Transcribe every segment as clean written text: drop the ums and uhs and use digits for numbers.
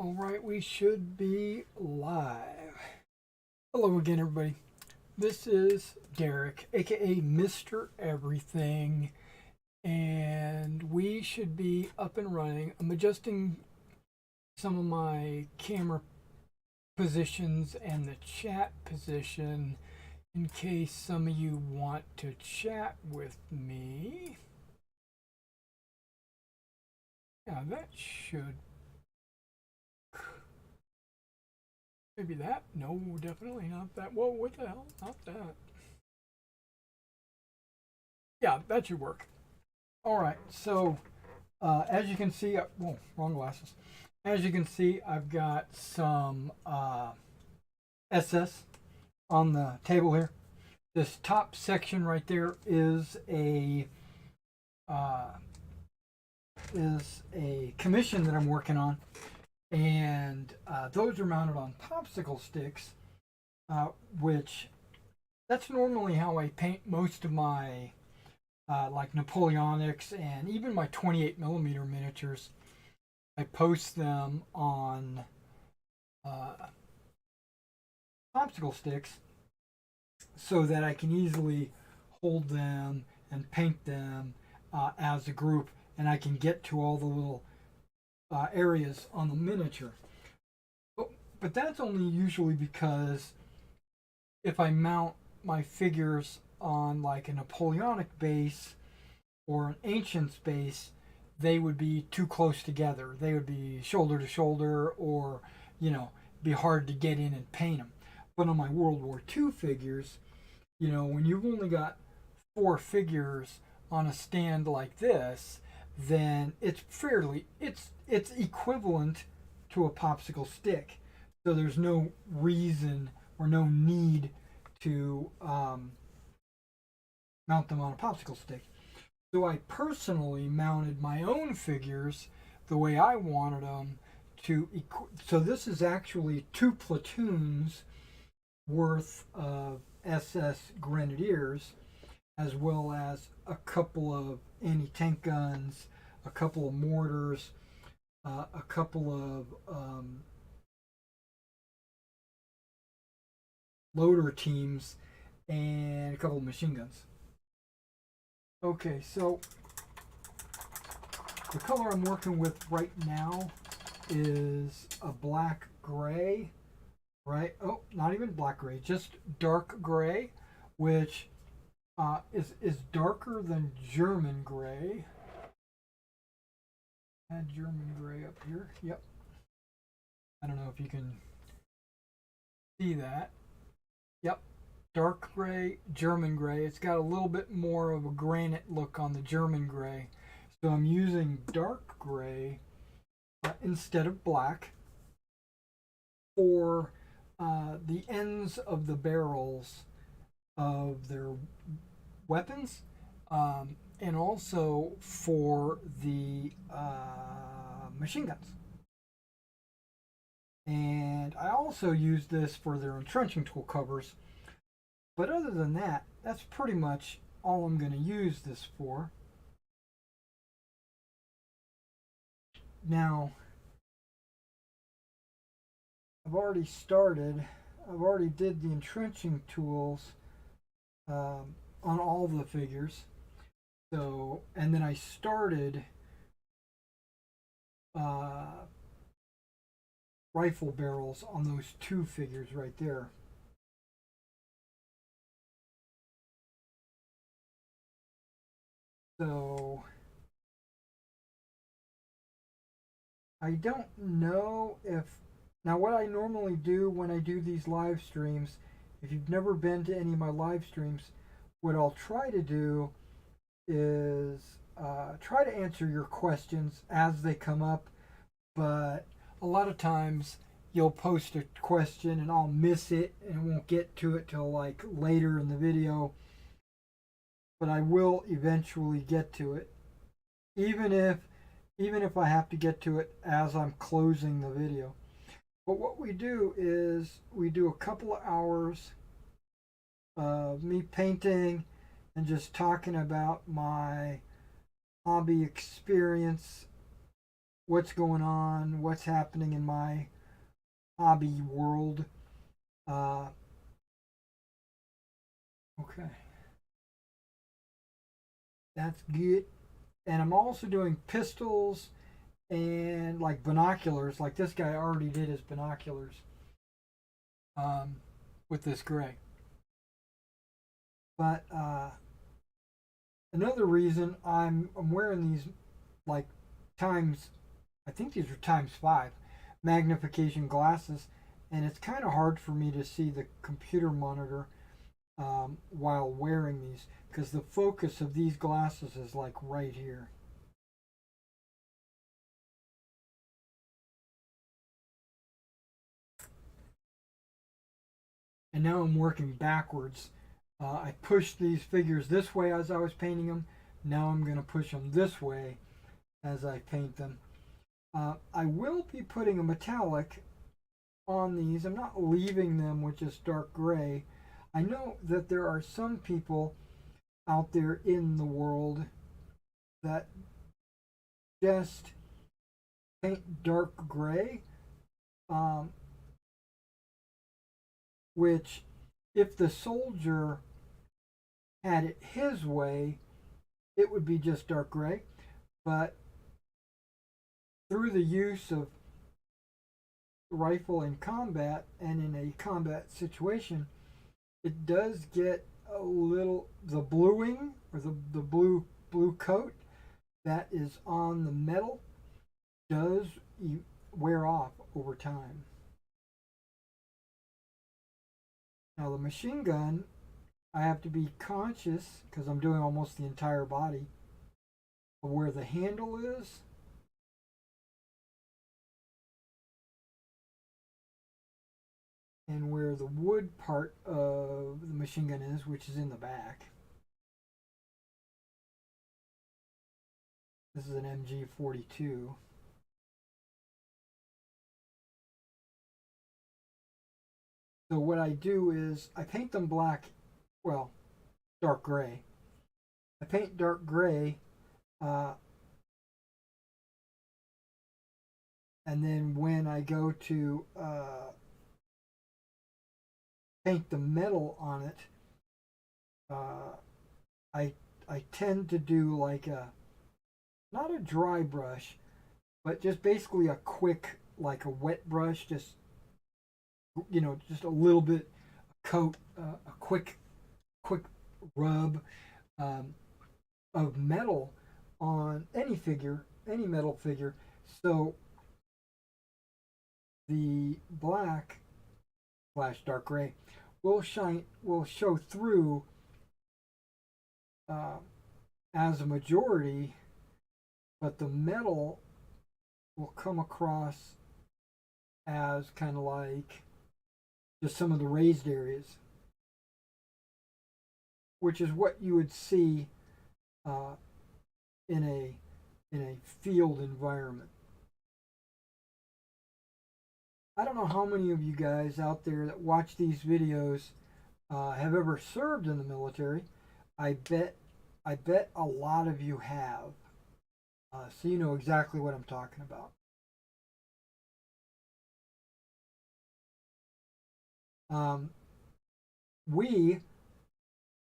All right, we should be live. Hello again, everybody. This is Derek, aka Mr. Everything, and we should be up and running. I'm adjusting some of my camera positions and the chat position in case some of you want to chat with me. Yeah, that should. Maybe that? No, definitely not that. Whoa, what the hell? Not that. Yeah, that should work. All right, so as you can see, whoa, wrong glasses. As you can see, I've got some SS on the table here. This top section right there is a commission that I'm working on, and those are mounted on popsicle sticks, which that's normally how I paint most of my like Napoleonics and even my 28 millimeter miniatures. I post them on popsicle sticks so that I can easily hold them and paint them as a group, and I can get to all the little areas on the miniature. But that's only usually because if I mount my figures on like a Napoleonic base or an Ancients base, they would be too close together. They would be shoulder to shoulder, or be hard to get in and paint them. But on my World War II figures, when you've only got 4 figures on a stand like this, then it's equivalent to a popsicle stick. So there's no reason or no need to mount them on a popsicle stick. So I personally mounted my own figures the way I wanted them to. So this is actually 2 platoons worth of SS Grenadiers, as well as a couple of anti-tank guns, a couple of mortars, a couple of loader teams, and a couple of machine guns. Okay, so the color I'm working with right now is a black gray, right? Oh, not even black gray, just dark gray, which is darker than German gray. Add German gray up here. Yep. I don't know if you can see that. Yep. Dark gray, German gray. It's got a little bit more of a granite look on the German gray. So I'm using dark gray instead of black for the ends of the barrels of their weapons, and also for the machine guns. And I also use this for their entrenching tool covers. But other than that, that's pretty much all I'm going to use this for. Now, I've already did the entrenching tools on all the figures. So, and then I started rifle barrels on those 2 figures right there. So I don't know if now what I normally do when I do these live streams, if you've never been to any of my live streams, what I'll try to do is try to answer your questions as they come up, but a lot of times you'll post a question and I'll miss it and won't get to it till like later in the video. But I will eventually get to it, even if I have to get to it as I'm closing the video. But what we do is we do a couple of hours of me painting and just talking about my hobby experience what's going on, what's happening in my hobby world. Uh, okay, that's good. And I'm also doing pistols and like binoculars. Like this guy already did his binoculars um, with this gray. But another reason I'm wearing these like times, I think these are times 5 magnification glasses, and it's kind of hard for me to see the computer monitor while wearing these because the focus of these glasses is like right here. And now I'm working backwards. I pushed these figures this way as I was painting them. Now I'm going to push them this way as I paint them. I will be putting a metallic on these. I'm not leaving them with just dark gray. I know that there are some people out there in the world that just paint dark gray, um, which if the soldier had it his way, it would be just dark gray. But through the use of rifle in combat and in a combat situation, it does get a little the bluing or the blue coat that is on the metal does wear off over time. Now the machine gun, I have to be conscious because I'm doing almost the entire body of where the handle is. And where the wood part of the machine gun is, which is in the back. This is an MG42. So what I do is I paint them black, well, dark gray. I paint dark gray, and then when I go to paint the metal on it, I tend to do like a not a dry brush, but just basically a quick like a wet brush, just just a little bit coat, a quick rub of metal on any figure, any metal figure, so the black / dark gray will show through as a majority, but the metal will come across as kind of like just some of the raised areas, which is what you would see in a field environment. I don't know how many of you guys out there that watch these videos have ever served in the military. I bet a lot of you have. So you know exactly what I'm talking about.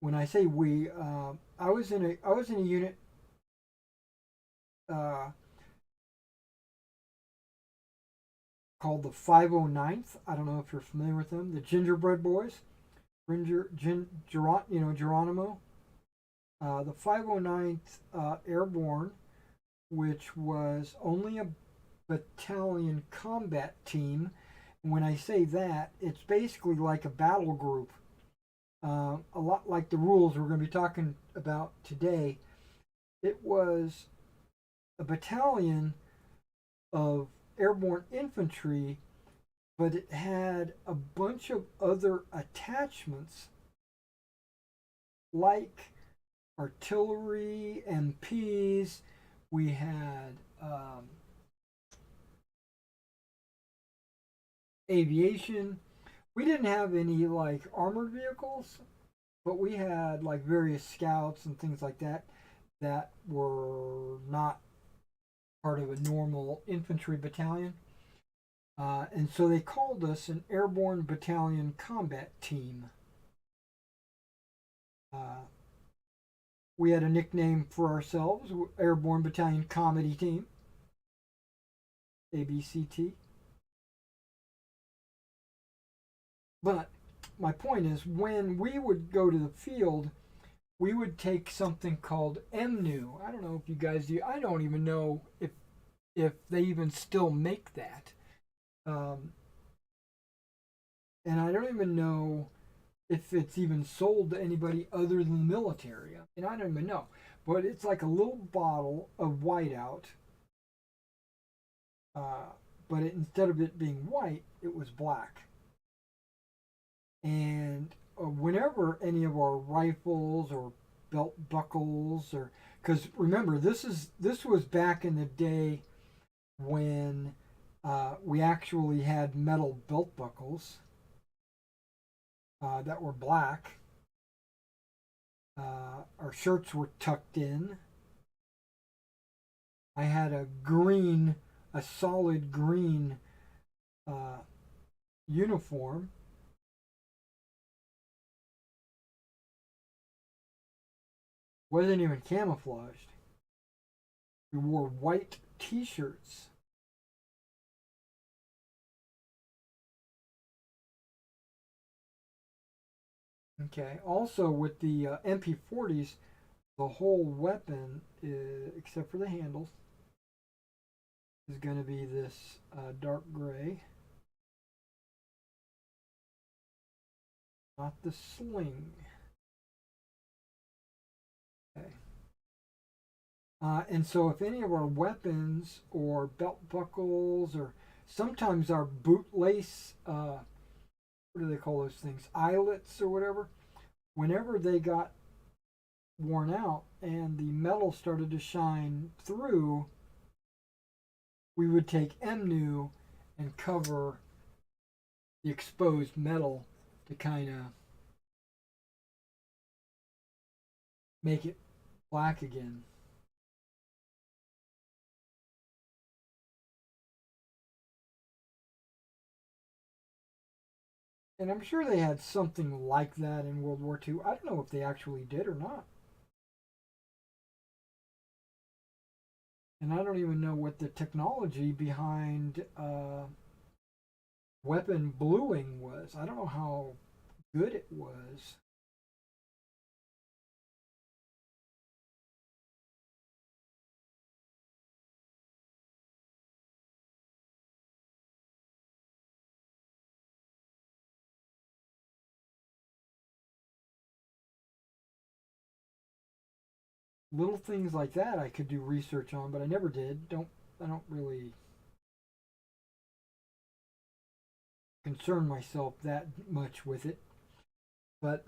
When I say we, I was in a unit called the 509th. I don't know if you're familiar with them. The Gingerbread Boys, Geronimo. The 509th Airborne, which was only a battalion combat team. And when I say that, it's basically like a battle group. A lot like the rules we're going to be talking about today. It was a battalion of airborne infantry, but it had a bunch of other attachments like artillery, MPs. We had aviation. We didn't have any like armored vehicles, but we had like various scouts and things like that that were not part of a normal infantry battalion. And so they called us an Airborne Battalion Combat Team. We had a nickname for ourselves, Airborne Battalion Comedy Team, ABCT. But my point is, when we would go to the field, we would take something called MNU. I don't know if you guys do. I don't even know if they even still make that. And I don't even know if it's even sold to anybody other than the military. I mean, I don't even know. But it's like a little bottle of whiteout. But instead of it being white, it was black. And whenever any of our rifles or belt buckles, or because remember, this was back in the day when we actually had metal belt buckles that were black. Our shirts were tucked in. I had a solid green uniform. Wasn't even camouflaged. We wore white t-shirts. Okay. Also, with the MP40s, the whole weapon, except for the handles, is going to be this dark gray. Not the sling. Okay. And so if any of our weapons or belt buckles, or sometimes our bootlace, what do they call those things? Eyelets or whatever. Whenever they got worn out and the metal started to shine through, we would take MNU and cover the exposed metal to kind of make it black again. And I'm sure they had something like that in World War II. I don't know if they actually did or not. And I don't even know what the technology behind weapon bluing was. I don't know how good it was. Little things like that I could do research on, but I never did. I don't really concern myself that much with it. But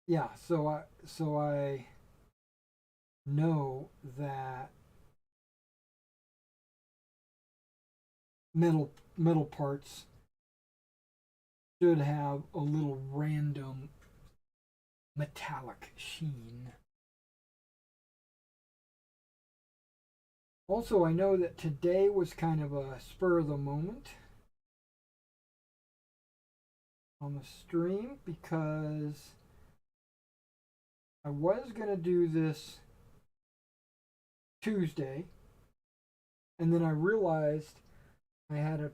yeah, so I know that metal parts should have a little random metallic sheen. Also, I know that today was kind of a spur of the moment on the stream because I was going to do this Tuesday, and then I realized I had a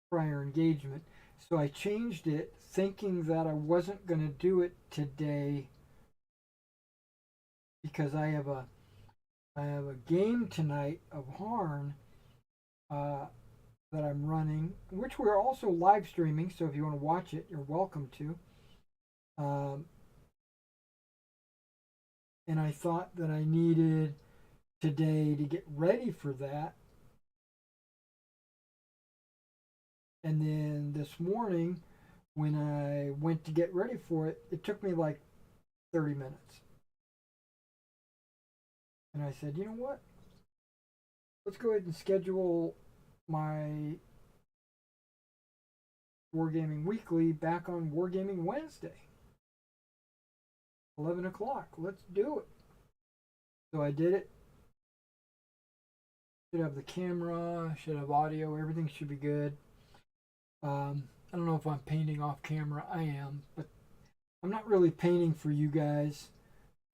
prior engagement, so I changed it thinking that I wasn't going to do it today because I have a game tonight of Harn that I'm running, which we're also live streaming. So if you want to watch it, you're welcome to. And I thought that I needed today to get ready for that. And then this morning, when I went to get ready for it, it took me like 30 minutes. And I said, you know what? Let's go ahead and schedule my Wargaming Weekly back on Wargaming Wednesday. 11 o'clock. Let's do it. So I did it. Should have the camera, should have audio, everything should be good. I don't know if I'm painting off camera. I am, but I'm not really painting for you guys.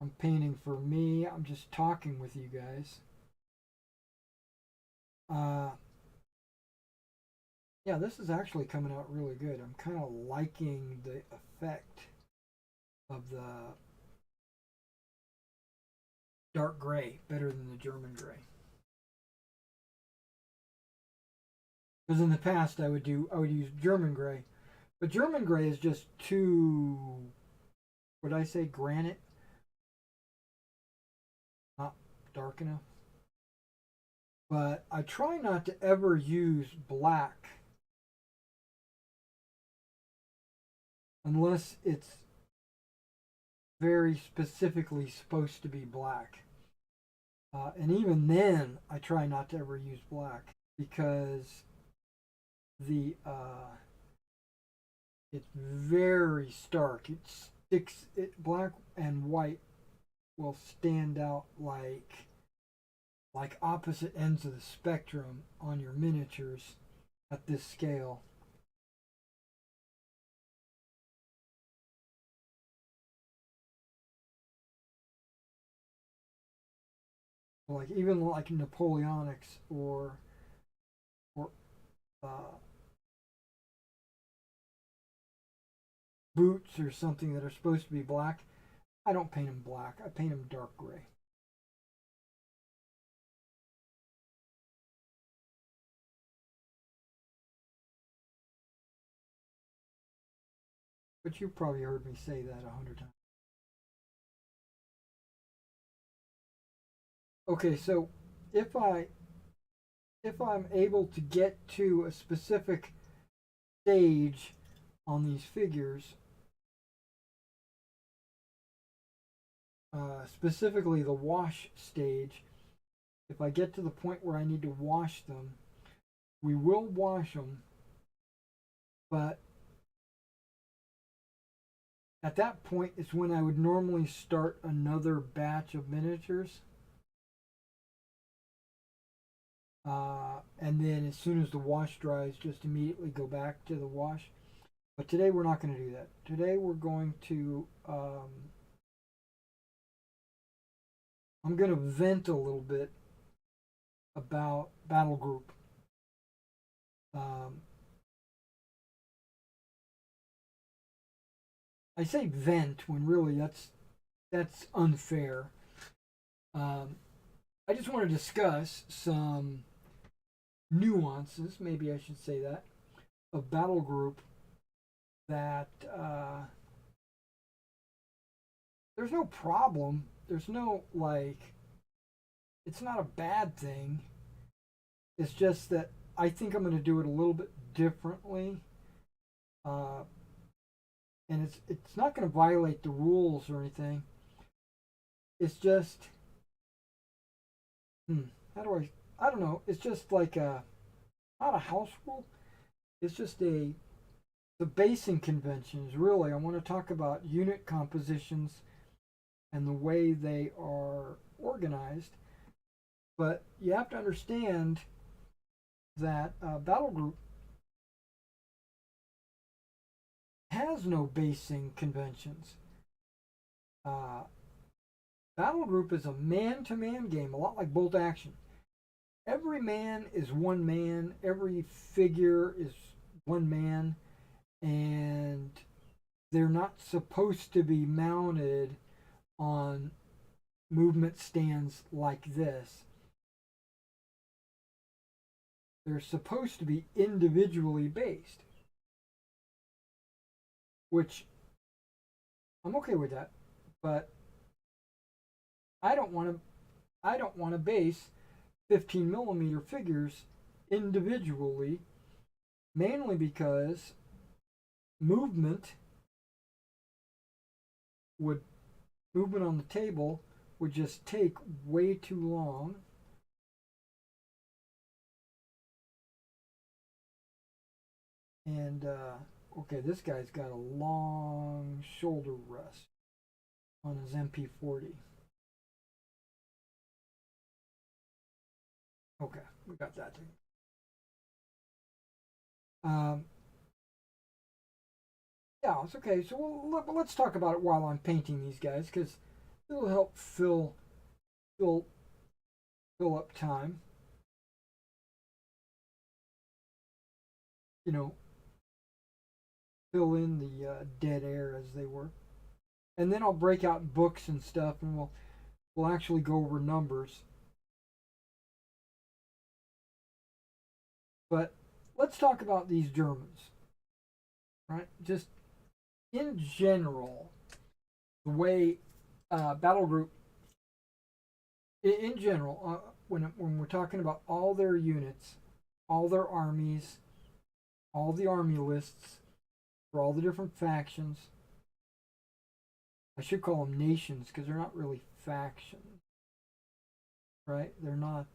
I'm painting for me. I'm just talking with you guys. Yeah, this is actually coming out really good. I'm kind of liking the effect of the dark gray better than the German gray. Because in the past I would use German gray, but German gray is just too, would I say granite? Not dark enough. But I try not to ever use black unless it's very specifically supposed to be black. And even then, I try not to ever use black because the it's very stark. It sticks. Black and white will stand out like opposite ends of the spectrum on your miniatures at this scale. Like even like Napoleonics or boots or something that are supposed to be black, I don't paint them black. I paint them dark gray. But you've probably heard me say that 100 times. Okay, so if I'm able to get to a specific stage on these figures, specifically the wash stage, if I get to the point where I need to wash them, we will wash them, but at that point is when I would normally start another batch of miniatures. And then as soon as the wash dries, just immediately go back to the wash. But today we're not going to do that. Today we're going to, I'm going to vent a little bit about Battlegroup. I say vent when really that's unfair. I just want to discuss some nuances, maybe I should say that, of Battlegroup that there's no problem. There's no it's not a bad thing. It's just that I think I'm going to do it a little bit differently. Uh, and it's not going to violate the rules or anything. It's just how do I don't know. It's just like not a house rule. It's just the basing conventions. Really, I want to talk about unit compositions and the way they are organized. But you have to understand that Battlegroup has no basing conventions. Battlegroup is a man-to-man game, a lot like Bolt Action. Every man is one man. Every figure is one man, and they're not supposed to be mounted on movement stands like this. They're supposed to be individually based, which I'm okay with that, but I don't want to base 15 millimeter figures individually, mainly because movement on the table would just take way too long. And okay, this guy's got a long shoulder rest on his MP40. Okay, we got that thing. Um, yeah, it's okay. So let's talk about it while I'm painting these guys, because it'll help fill fill up time. You know, fill in the dead air, as they were, and then I'll break out books and stuff, and we'll actually go over numbers. But let's talk about these Germans, right? Just in general, the way Battlegroup, in general, when we're talking about all their units, all their armies, all the army lists for all the different factions. I should call them nations because they're not really factions, right? They're not.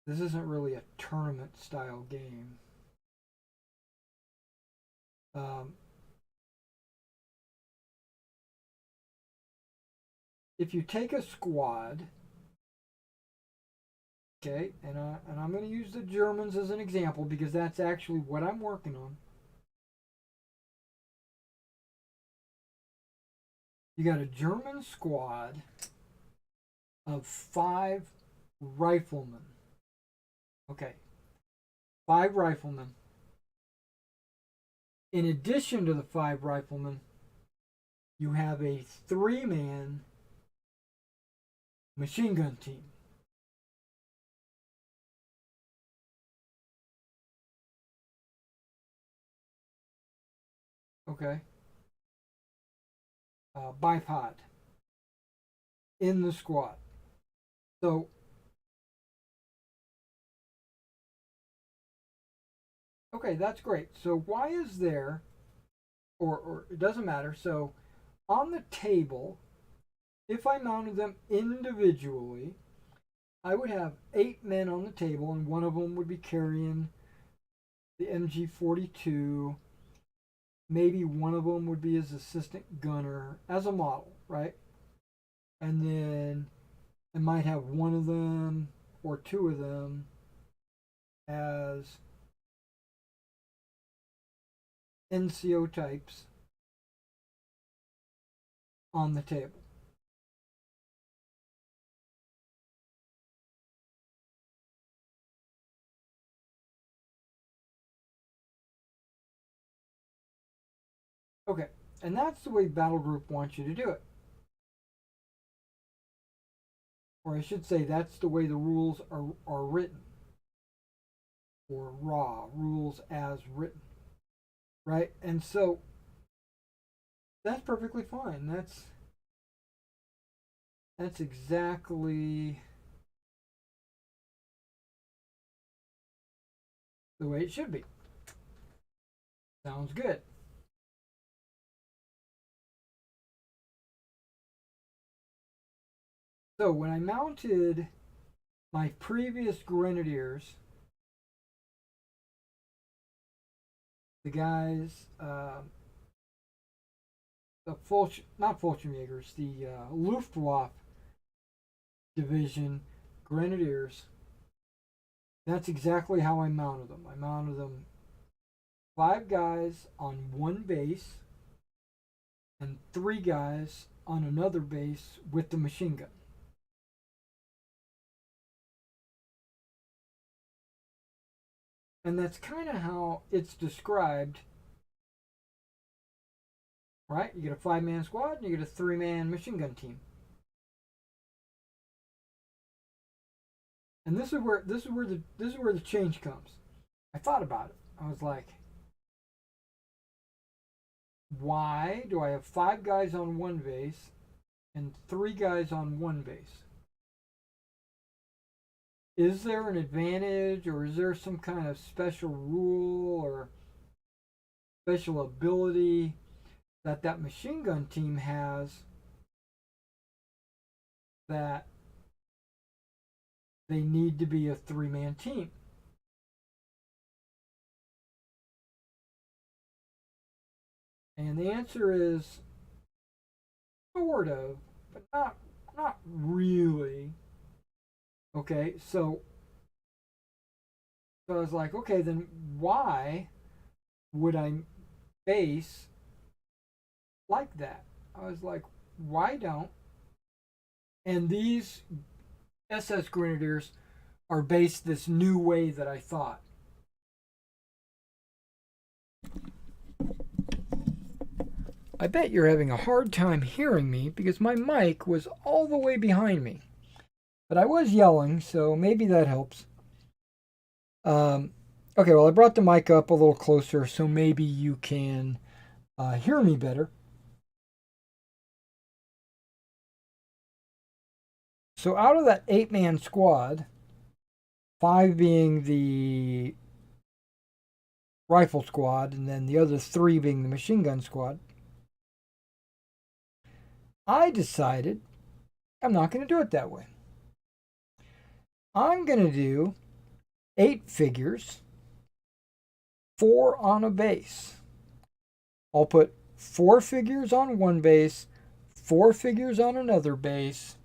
This isn't really a tournament style game. If you take a squad, okay, and I'm going to use the Germans as an example because that's actually what I'm working on. You got a German squad of 5 riflemen. Okay, 5 riflemen. In addition to the 5 riflemen, you have a 3-man machine gun team. Okay. Bipod in the squad. So, okay, that's great. So why is there, or it doesn't matter. So on the table, if I mounted them individually, I would have 8 men on the table, and one of them would be carrying the MG42. Maybe one of them would be his assistant gunner as a model, right? And then I might have one of them or 2 of them as NCO types on the table. Okay, and that's the way Battlegroup wants you to do it. Or I should say, that's the way the rules are written. Or raw, rules as written. Right? And so that's perfectly fine. That's exactly the way it should be. Sounds good. So when I mounted my previous Grenadiers, the guys, the not Fallschirmjägers, the Luftwaffe division Grenadiers, that's exactly how I mounted them. I mounted them 5 guys on one base and 3 guys on another base with the machine gun. And that's kind of how it's described, right? You get a 5-man squad and you get a 3-man machine gun team. And this is where the change comes. I thought about it. I was like, why do I have 5 guys on one base and 3 guys on one base? Is there an advantage, or is there some kind of special rule or special ability that machine gun team has that they need to be a 3-man team? And the answer is sort of, but not really. Okay, so I was like, okay, then why would I base like that? I was like, why don't? And these SS Grenadiers are based this new way that I thought. I bet you're having a hard time hearing me because my mic was all the way behind me. But I was yelling, so maybe that helps. Okay, well, I brought the mic up a little closer, so maybe you can hear me better. So out of that 8-man squad, 5 being the rifle squad, and then the other 3 being the machine gun squad, I decided I'm not going to do it that way. I'm going to do 8 figures, 4 on a base. I'll put 4 figures on one base, 4 figures on another base.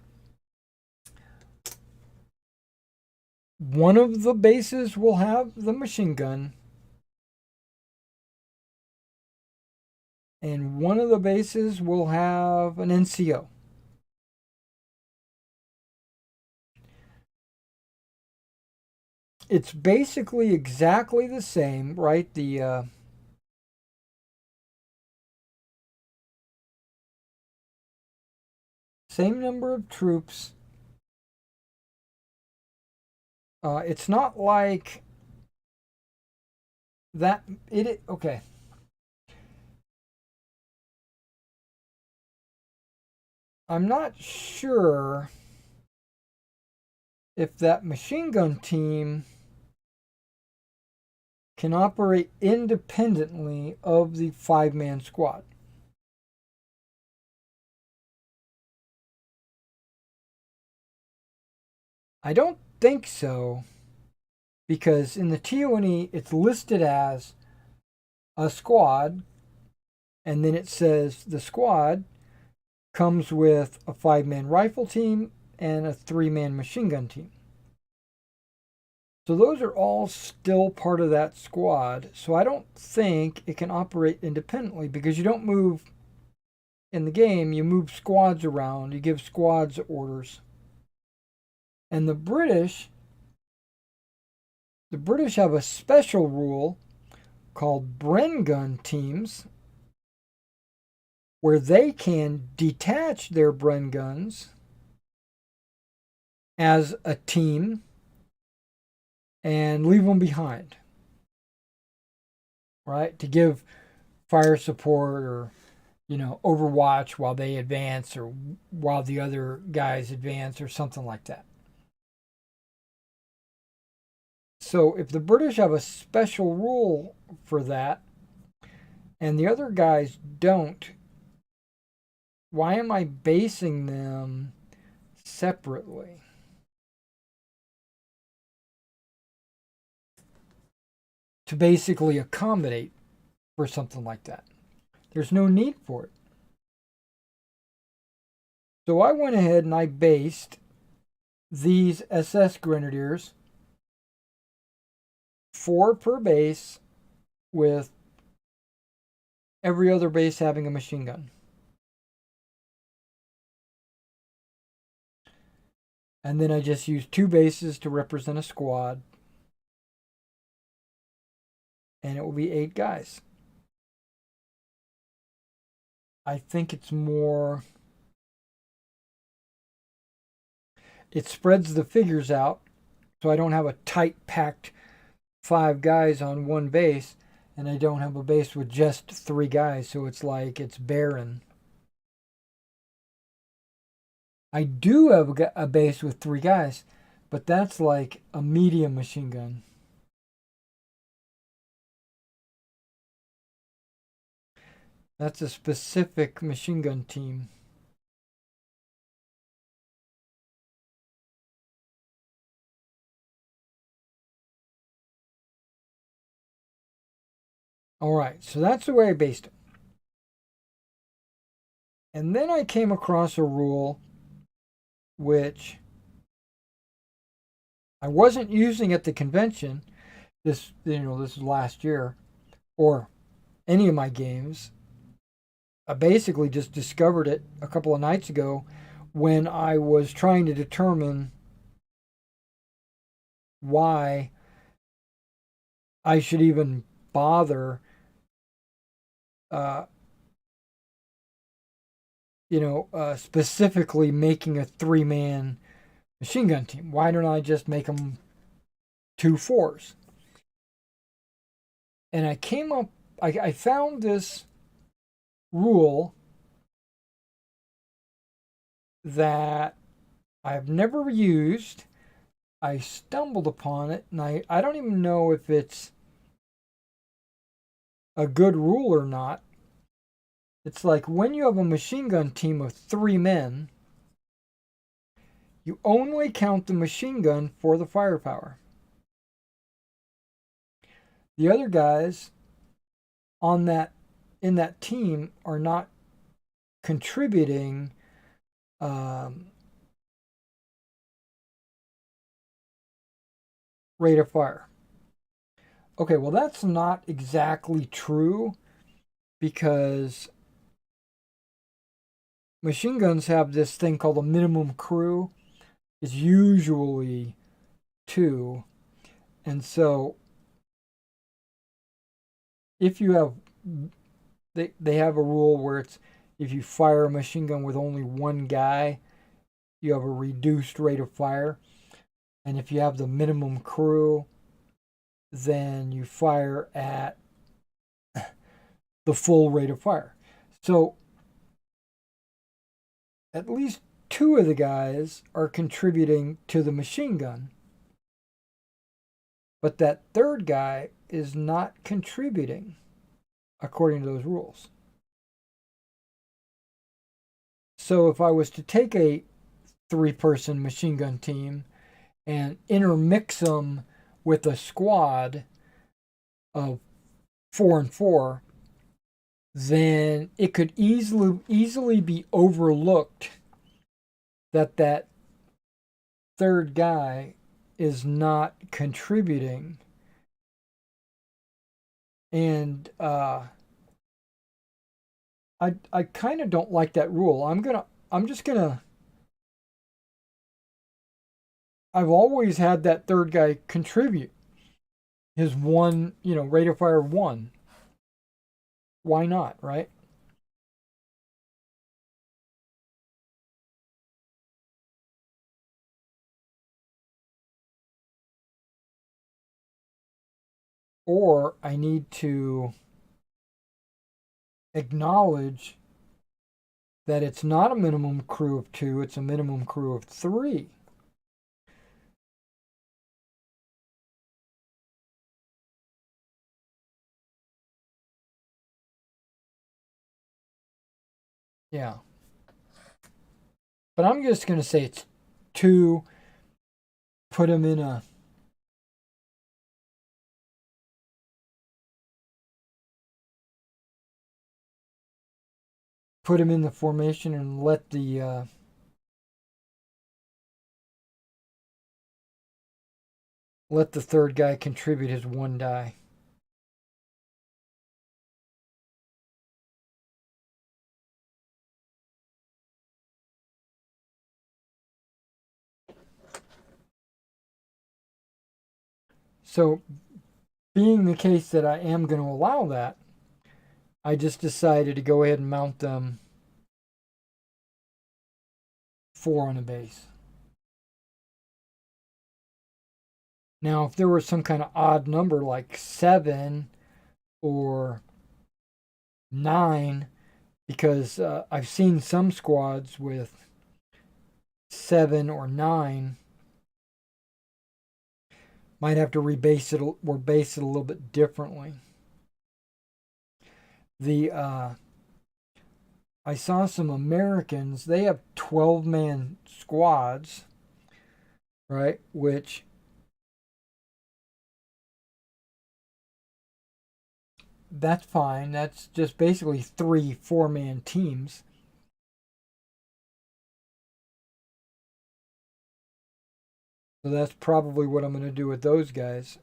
One of the bases will have the machine gun, and one of the bases will have an NCO. It's basically exactly the same, right? The same number of troops. It's not like that. Okay. I'm not sure if that machine gun team can operate independently of the 5-man squad. I don't think so, because in the TONE it's listed as a squad, and then it says the squad comes with a 5-man rifle team and a 3-man machine gun team. So those are all still part of that squad. So I don't think it can operate independently, because you don't move in the game, you move squads around, you give squads orders. And the British have a special rule called Bren gun teams, where they can detach their Bren guns as a team and leave them behind, right? To give fire support, or, overwatch while they advance, or while the other guys advance, or something like that. So if the British have a special rule for that and the other guys don't, why am I basing them separately? To basically accommodate for something like that. There's no need for it. So I went ahead and I based these SS Grenadiers 4 per base, with every other base having a machine gun. And then I just used 2 bases to represent a squad. And it will be 8 guys. I think it's more... It spreads the figures out, so I don't have a tight packed 5 guys on one base, and I don't have a base with just 3 guys, so it's like it's barren. I do have a base with 3 guys, but that's like a medium machine gun. That's a specific machine gun team. All right, so that's the way I based it. And then I came across a rule which I wasn't using at the convention. This is last year, or any of my games. I basically just discovered it a couple of nights ago when I was trying to determine why I should even bother, uh, specifically making a 3-man machine gun team. Why don't I just make them 2 4s? And I found this rule that I've never used. I stumbled upon it, and I don't even know if it's a good rule or not. It's like when you have a machine gun team of 3 men, you only count the machine gun for the firepower. The other guys in that team are not contributing rate of fire. Okay, well, that's not exactly true, because machine guns have this thing called a minimum crew. It's usually 2. And so if you have, they have a rule where it's, if you fire a machine gun with only 1 guy, you have a reduced rate of fire. And if you have the minimum crew, then you fire at the full rate of fire. So at least 2 of the guys are contributing to the machine gun, but that third guy is not contributing according to those rules. So if I was to take a 3-person machine gun team and intermix them with a squad of 4 and 4, then it could easily be overlooked that third guy is not contributing. And I kind of don't like that rule. I've always had that third guy contribute his 1, rate of fire 1. Why not, right? Or I need to acknowledge that it's not a minimum crew of 2, it's a minimum crew of 3. Yeah. But I'm just going to say it's 2, put them in the formation and let the third guy contribute his 1 die. So, being the case that I am going to allow that, I just decided to go ahead and mount them 4 on a base. Now, if there was some kind of odd number like 7 or 9, because I've seen some squads with 7 or 9, might have to rebase it or base it a little bit differently. I saw some Americans, they have 12-man squads, right? Which that's fine. That's just basically 3 4-man teams. So that's probably what I'm going to do with those guys.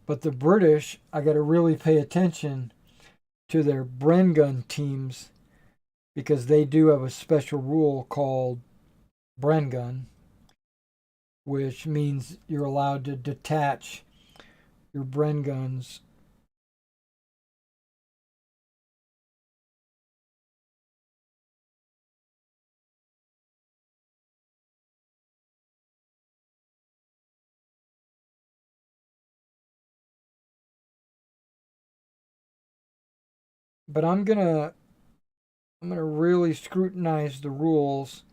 But the British, I got to really pay attention to their Bren gun teams because they do have a special rule called Bren gun, which means you're allowed to detach your Bren guns. But I'm gonna really scrutinize the rules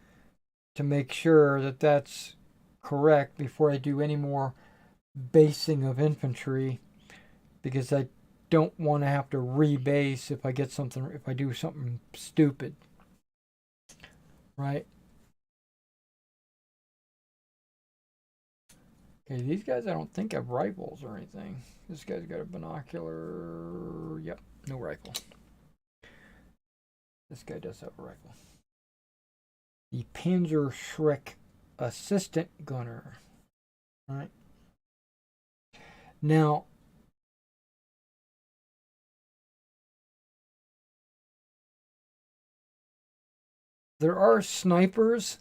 to make sure that that's correct before I do any more basing of infantry, because I don't want to have to rebase if I do something stupid, right? Okay, these guys I don't think have rifles or anything. This guy's got a binocular. Yep, no rifle. This guy does have a rifle. The Panzer Schreck assistant gunner. All right. Now, there are snipers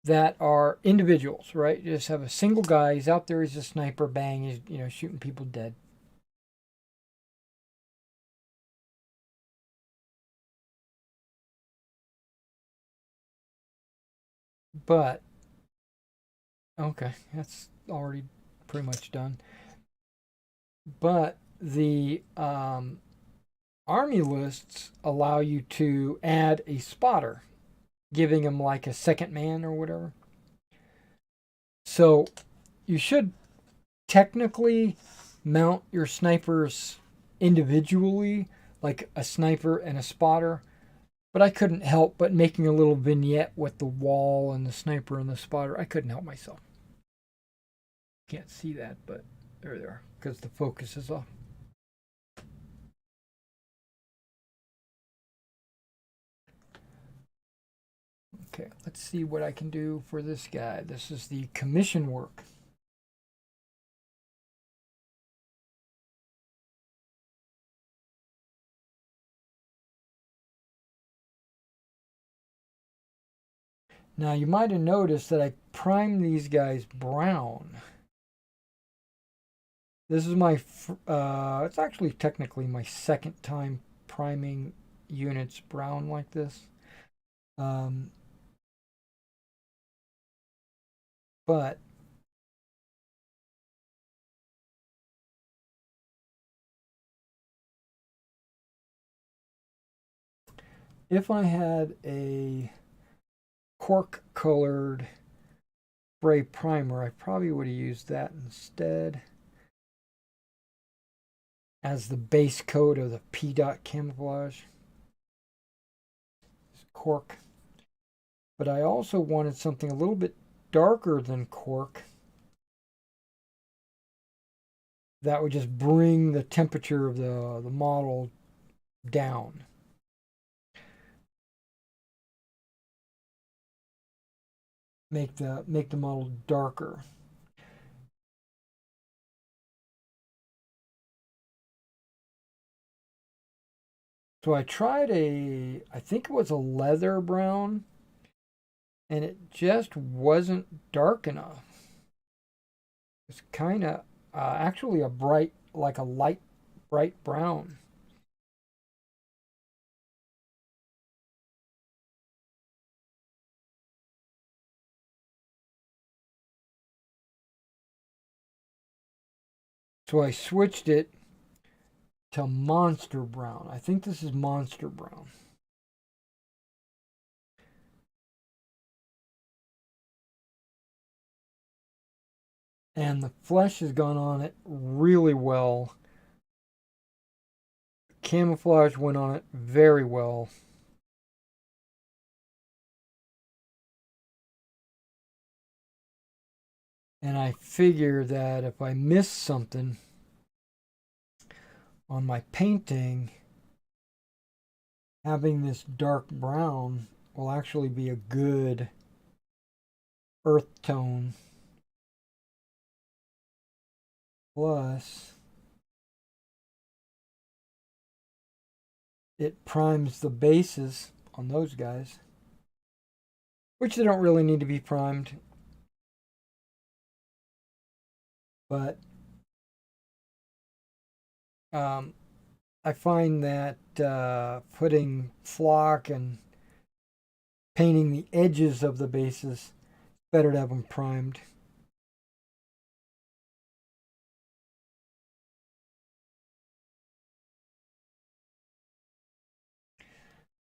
that are individuals, right? You just have a single guy. He's out there. He's a sniper. Bang. He's shooting people dead. But okay, that's already pretty much done. But the army lists allow you to add a spotter, giving him like a second man or whatever. So you should technically mount your snipers individually, like a sniper and a spotter. But I couldn't help but making a little vignette with the wall and the sniper and the spotter. I couldn't help myself. Can't see that, but there they are because the focus is off. Okay, let's see what I can do for this guy. This is the commission work. Now you might have noticed that I primed these guys brown. This is it's actually technically my second time priming units brown like this. Um, but if I had a cork colored spray primer, I probably would have used that instead as the base coat of the P dot camouflage. It's cork. But I also wanted something a little bit darker than cork that would just bring the temperature of the model down. Make the model darker. So I tried I think it was a leather brown, and it just wasn't dark enough. It's kind of actually a bright, like a light, bright brown. So I switched it to monster brown. I think this is monster brown. And the flesh has gone on it really well. Camouflage went on it very well. And I figure that if I miss something, on my painting, having this dark brown will actually be a good earth tone. Plus, it primes the bases on those guys, which they don't really need to be primed. But I find that putting flock and painting the edges of the bases, better to have them primed.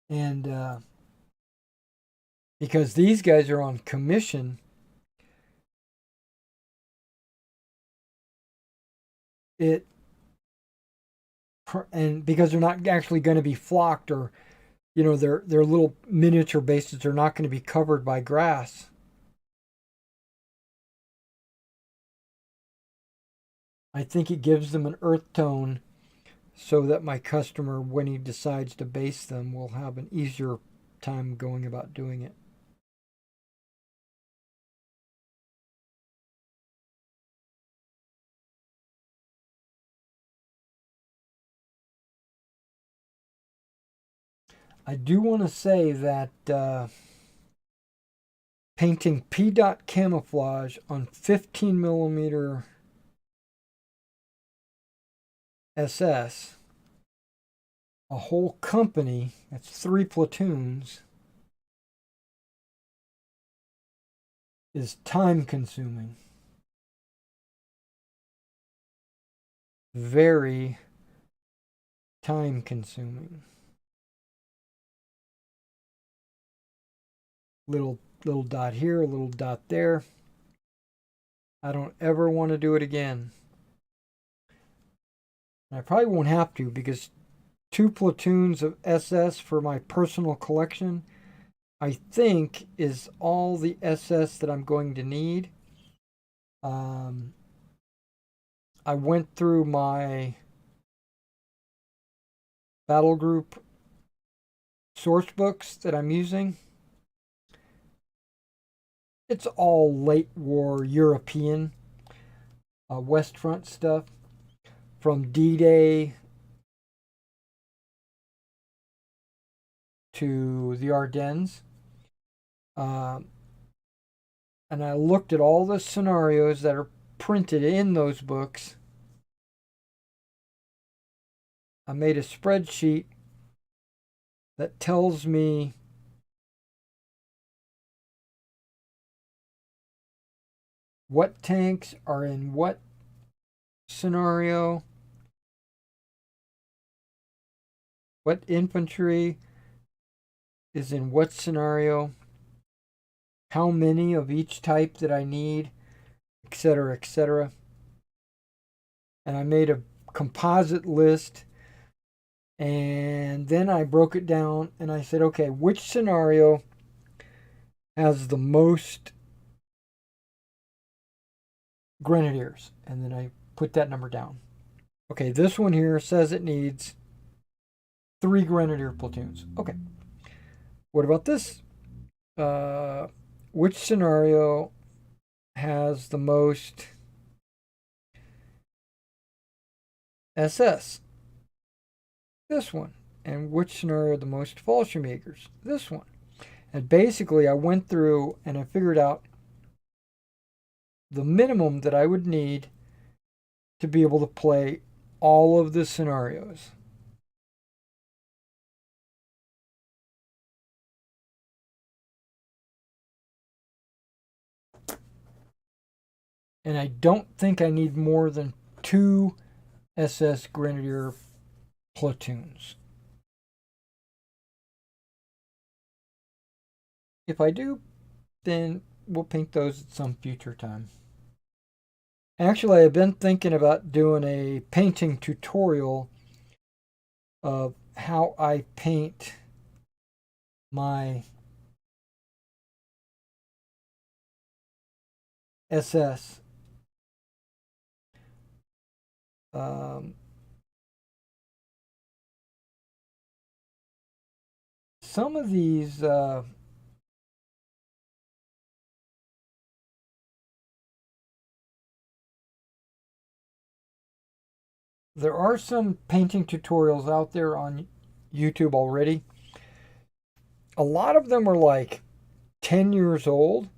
And because these guys are on commission, and because they're not actually going to be flocked, or their little miniature bases are not going to be covered by grass. I think it gives them an earth tone so that my customer, when he decides to base them, will have an easier time going about doing it. I do want to say that painting P-dot camouflage on 15 millimeter SS, a whole company, that's 3 platoons, is time consuming. Very time consuming. Little dot here, a little dot there. I don't ever want to do it again. I probably won't have to, because 2 platoons of SS for my personal collection, I think, is all the SS that I'm going to need. I went through my Battlegroup source books that I'm using. It's all late war European West Front stuff from D-Day to the Ardennes. And I looked at all the scenarios that are printed in those books. I made a spreadsheet that tells me what tanks are in what scenario, what infantry is in what scenario, how many of each type that I need, etc., etc. And I made a composite list, and then I broke it down and I said, okay, which scenario has the most Grenadiers? And then I put that number down. Okay, this one here says it needs 3 Grenadier platoons. Okay. What about this? Which scenario has the most SS? This one. And which scenario the most Fallschirmjägers? This one. And basically I went through and I figured out the minimum that I would need to be able to play all of the scenarios. And I don't think I need more than 2 SS Grenadier platoons. If I do, then we'll paint those at some future time. Actually, I've been thinking about doing a painting tutorial of how I paint my SS. some of these there are some painting tutorials out there on YouTube already. A lot of them are like 10 years old.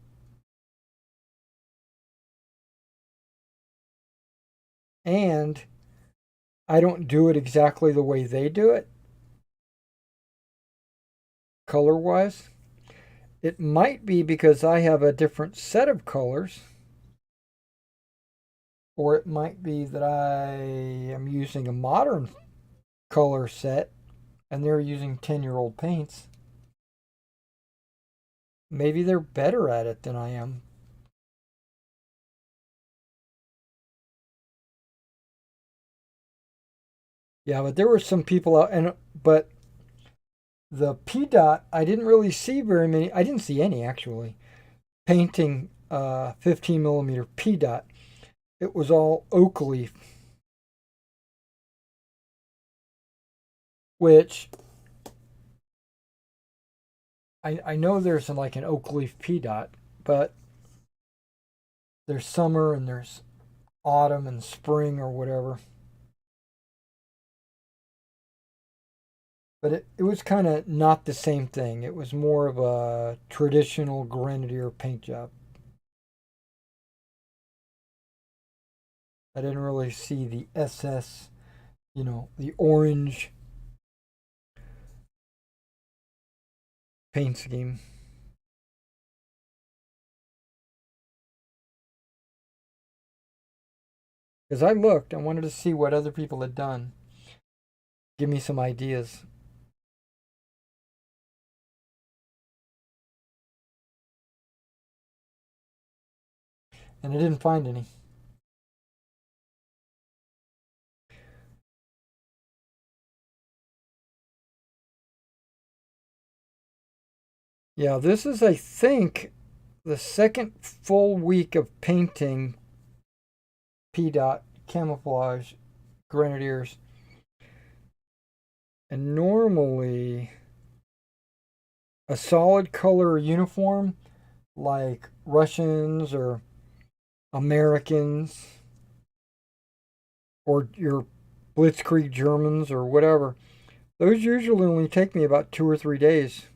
And I don't do it exactly the way they do it, color-wise. It might be because I have a different set of colors, or it might be that I am using a modern color set and they're using 10-year-old paints. Maybe they're better at it than I am. Yeah, but there were some people out, but the P dot, I didn't really see very many. I didn't see any actually painting 15 millimeter P dot. It was all oak leaf, which I know there's like an oak leaf P dot, but there's summer and there's autumn and spring or whatever. But it was kind of not the same thing. It was more of a traditional Grenadier paint job. I didn't really see the SS, the orange paint scheme. Because I looked, I wanted to see what other people had done. Give me some ideas. And I didn't find any. Yeah, this is, I think, the second full week of painting P dot camouflage Grenadiers. And normally, a solid color uniform like Russians or Americans or your Blitzkrieg Germans or whatever, those usually only take me about 2 or 3 days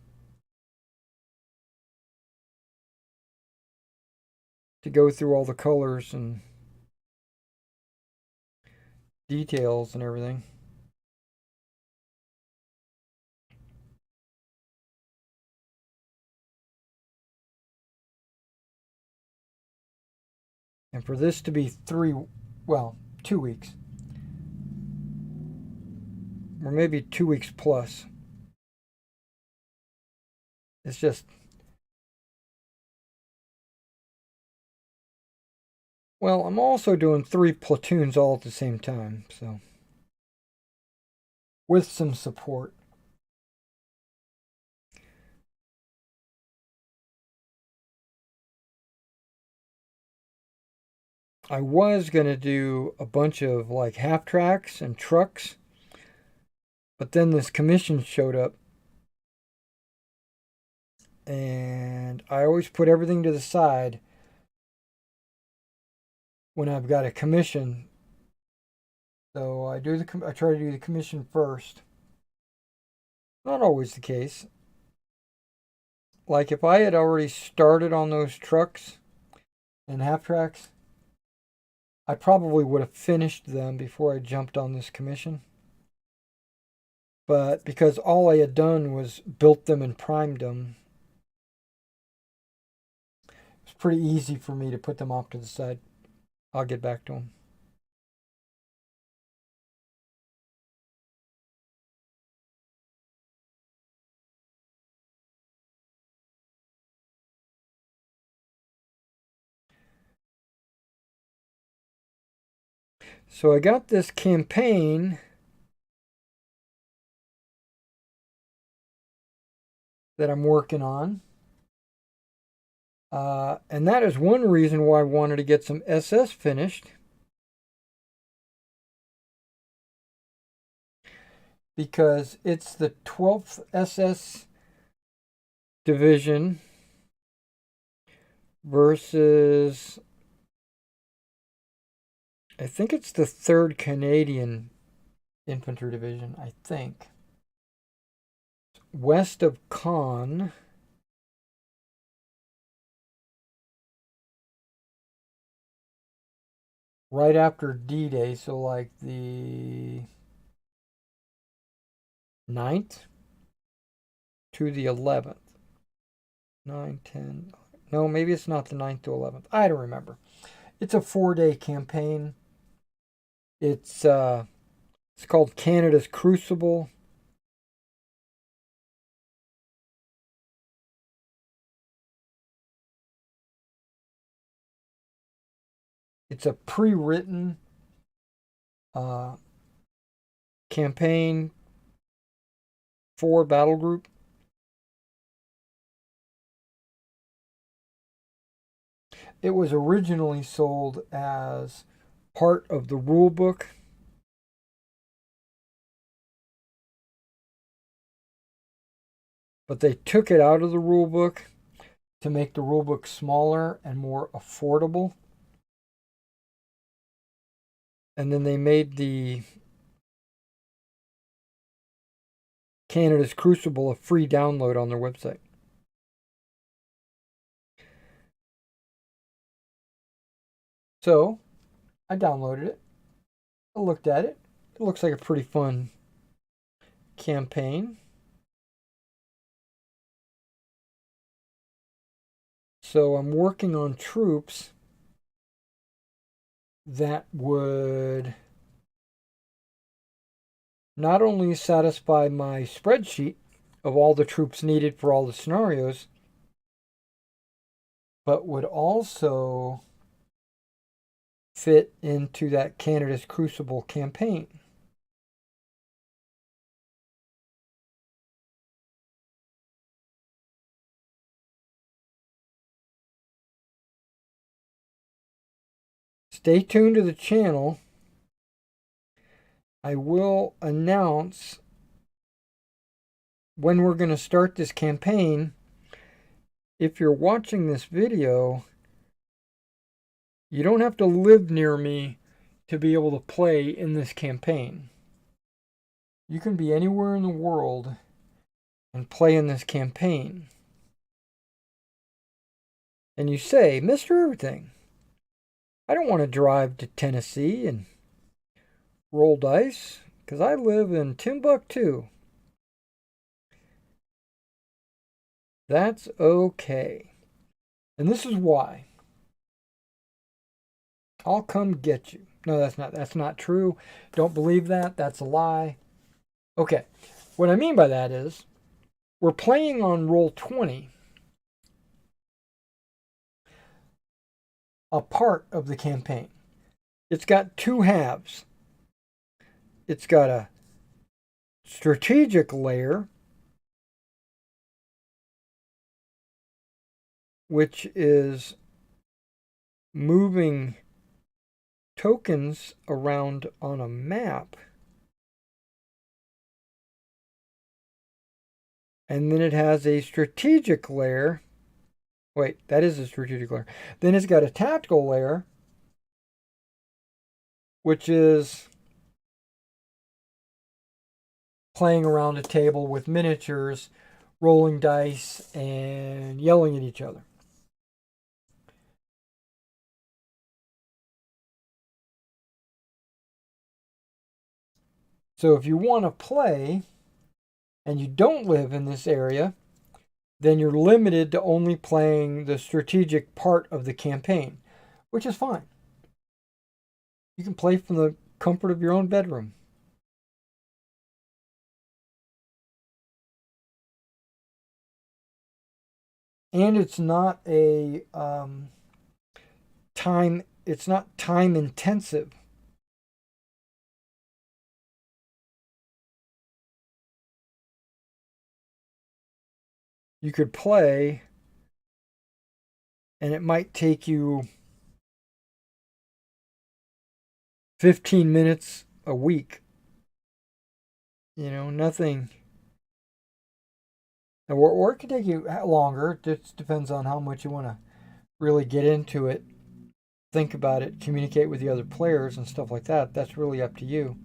to go through all the colors and details and everything. And for this to be 2 weeks, or maybe 2 weeks plus, it's just, well, I'm also doing 3 platoons all at the same time, so, with some support. I was going to do a bunch of like half tracks and trucks, but then this commission showed up. And I always put everything to the side when I've got a commission. So I try to do the commission first. Not always the case. Like if I had already started on those trucks and half tracks, I probably would have finished them before I jumped on this commission. But because all I had done was built them and primed them, it's pretty easy for me to put them off to the side. I'll get back to them. So I got this campaign that I'm working on. And that is one reason why I wanted to get some SS finished. Because it's the 12th SS Division versus, I think it's the 3rd Canadian Infantry Division, I think. West of Caen. Right after D-Day, so like the 9th to the 11th. 9, 10. No, maybe it's not the 9th to 11th. I don't remember. It's a 4-day campaign. It's called Canada's Crucible. It's a pre-written campaign for Battlegroup. It was originally sold as part of the rule book. But they took it out of the rule book to make the rule book smaller and more affordable. And then they made the Canada's Crucible a free download on their website. So I downloaded it. I looked at it. It looks like a pretty fun campaign. So I'm working on troops that would not only satisfy my spreadsheet of all the troops needed for all the scenarios, but would also fit into that Canada's Crucible campaign. Stay tuned to the channel. I will announce when we're going to start this campaign. If you're watching this video, you don't have to live near me to be able to play in this campaign. You can be anywhere in the world and play in this campaign. And you say, Mr. Everything, I don't want to drive to Tennessee and roll dice because I live in Timbuktu. That's okay. And this is why. I'll come get you. No, that's not true. Don't believe that. That's a lie. Okay. What I mean by that is we're playing on Roll20, a part of the campaign. It's got 2 halves. It's got a strategic layer, which is moving tokens around on a map. And then it has a strategic layer. Wait, that is a strategic layer. Then it's got a tactical layer, which is playing around a table with miniatures, rolling dice, and yelling at each other. So if you want to play and you don't live in this area, then you're limited to only playing the strategic part of the campaign, which is fine. You can play from the comfort of your own bedroom. And it's not a it's not time intensive. You could play and it might take you 15 minutes a week. You know, nothing Or it could take you longer. It just depends on how much you want to really get into it, think about it, communicate with the other players and stuff like that. That's really up to you.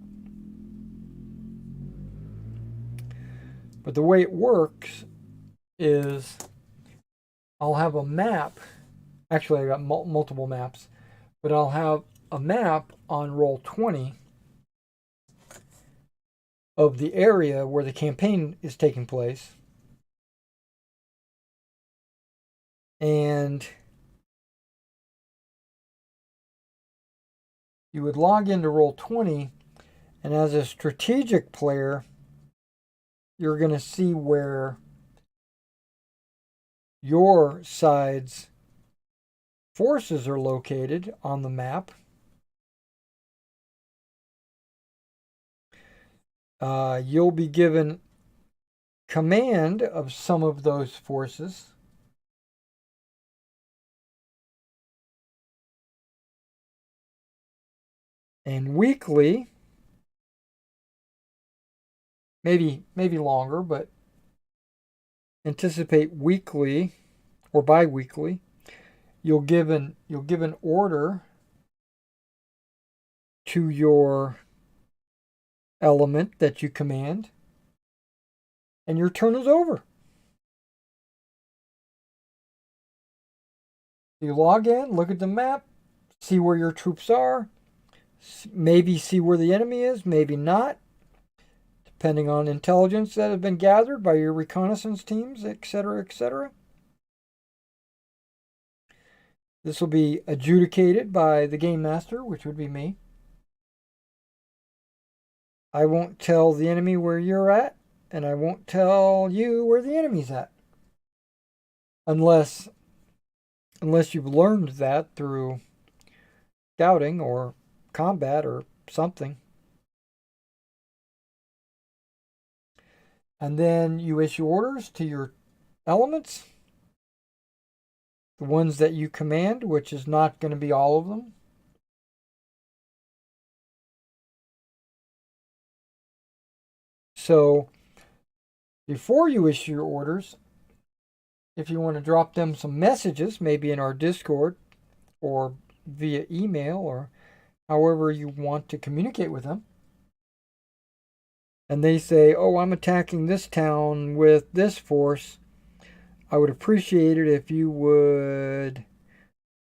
But the way it works is I'll have a map. Actually, I got multiple maps, but I'll have a map on Roll20 of the area where the campaign is taking place. And you would log into Roll20, and as a strategic player, you're going to see where your side's forces are located on the map. You'll be given command of some of those forces. And weekly, maybe longer, but anticipate weekly or bi-weekly, you'll give an order to your element that you command, and your turn is over. You log in, look at the map, see where your troops are, maybe see where the enemy is, maybe not, depending on intelligence that has been gathered by your reconnaissance teams, etc., etc. This will be adjudicated by the game master, which would be me. I won't tell the enemy where you're at, and I won't tell you where the enemy's at. Unless you've learned that through scouting or combat or something. And then you issue orders to your elements, the ones that you command, which is not going to be all of them. So before you issue your orders, if you want to drop them some messages, maybe in our Discord or via email or however you want to communicate with them, and they say, oh, I'm attacking this town with this force, I would appreciate it if you would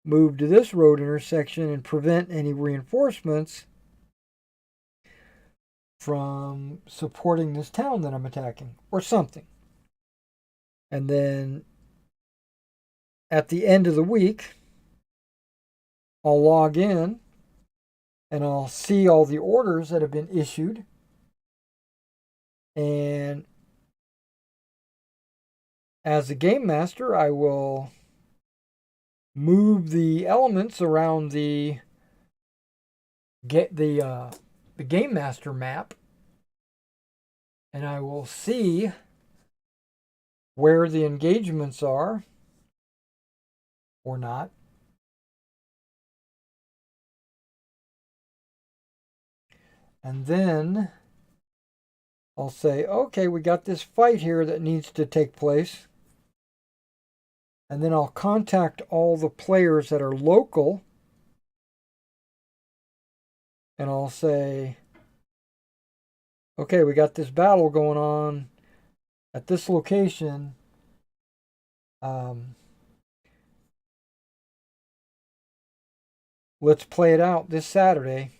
move to this road intersection and prevent any reinforcements from supporting this town that I'm attacking, or something. And then at the end of the week, I'll log in and I'll see all the orders that have been issued. And as a game master, I will move the elements around the game master map, and I will see where the engagements are or not. And then I'll say, okay, we got this fight here that needs to take place. And then I'll contact all the players that are local. And I'll say, okay, we got this battle going on at this location. Let's play it out this Saturday.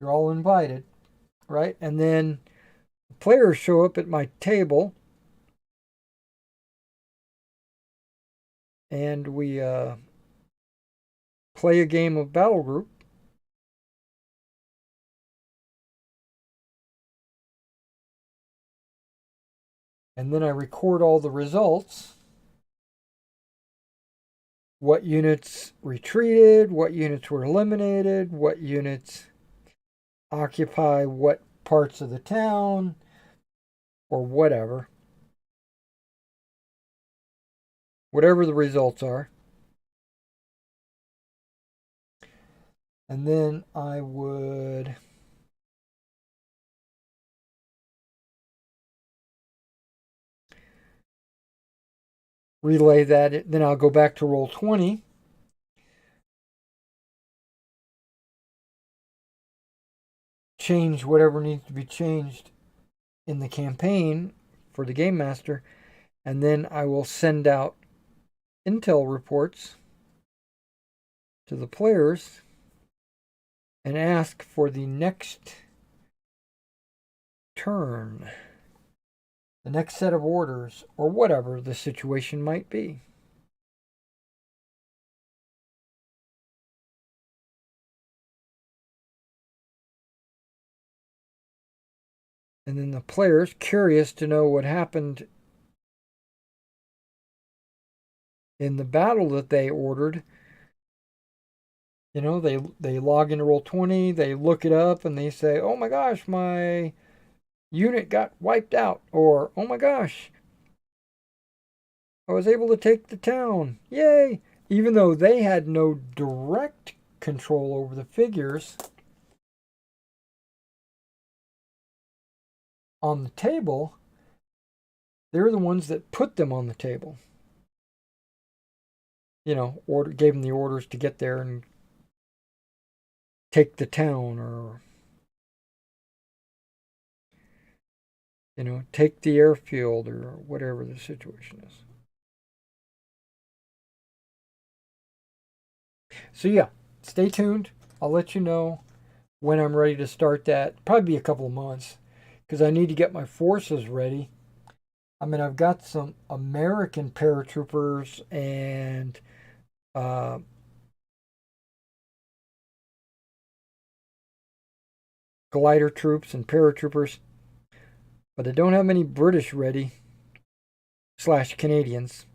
You're all invited, right? And then players show up at my table, and we play a game of Battlegroup. And then I record all the results. What units retreated, what units were eliminated, what units occupy what parts of the town, or whatever. Whatever the results are. And then I would relay that. Then I'll go back to Roll20. Change whatever needs to be changed in the campaign for the Game Master. And then I will send out intel reports to the players and ask for the next turn, the next set of orders, or whatever the situation might be. And then the players, curious to know what happened in the battle that they ordered, you know, they log into Roll20, they look it up, and they say, oh my gosh, my unit got wiped out, or oh my gosh, I was able to take the town, yay! Even though they had no direct control over the figures on the table, they're the ones that put them on the table. You know, gave them the orders to get there and take the town, or, you know, take the airfield, or whatever the situation is. So yeah, stay tuned. I'll let you know when I'm ready to start that. Probably be a couple of months, because I need to get my forces ready. I mean, I've got some American paratroopers and glider troops and paratroopers, but I don't have any British ready / Canadians.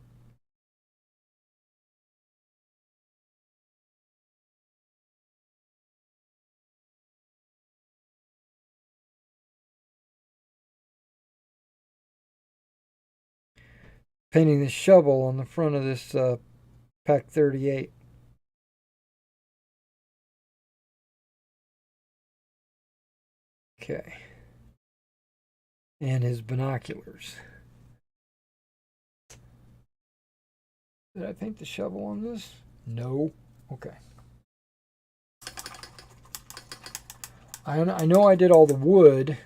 Painting the shovel on the front of this Pack 38. Okay. And his binoculars. Did I paint the shovel on this? No. Okay. I know I did all the wood.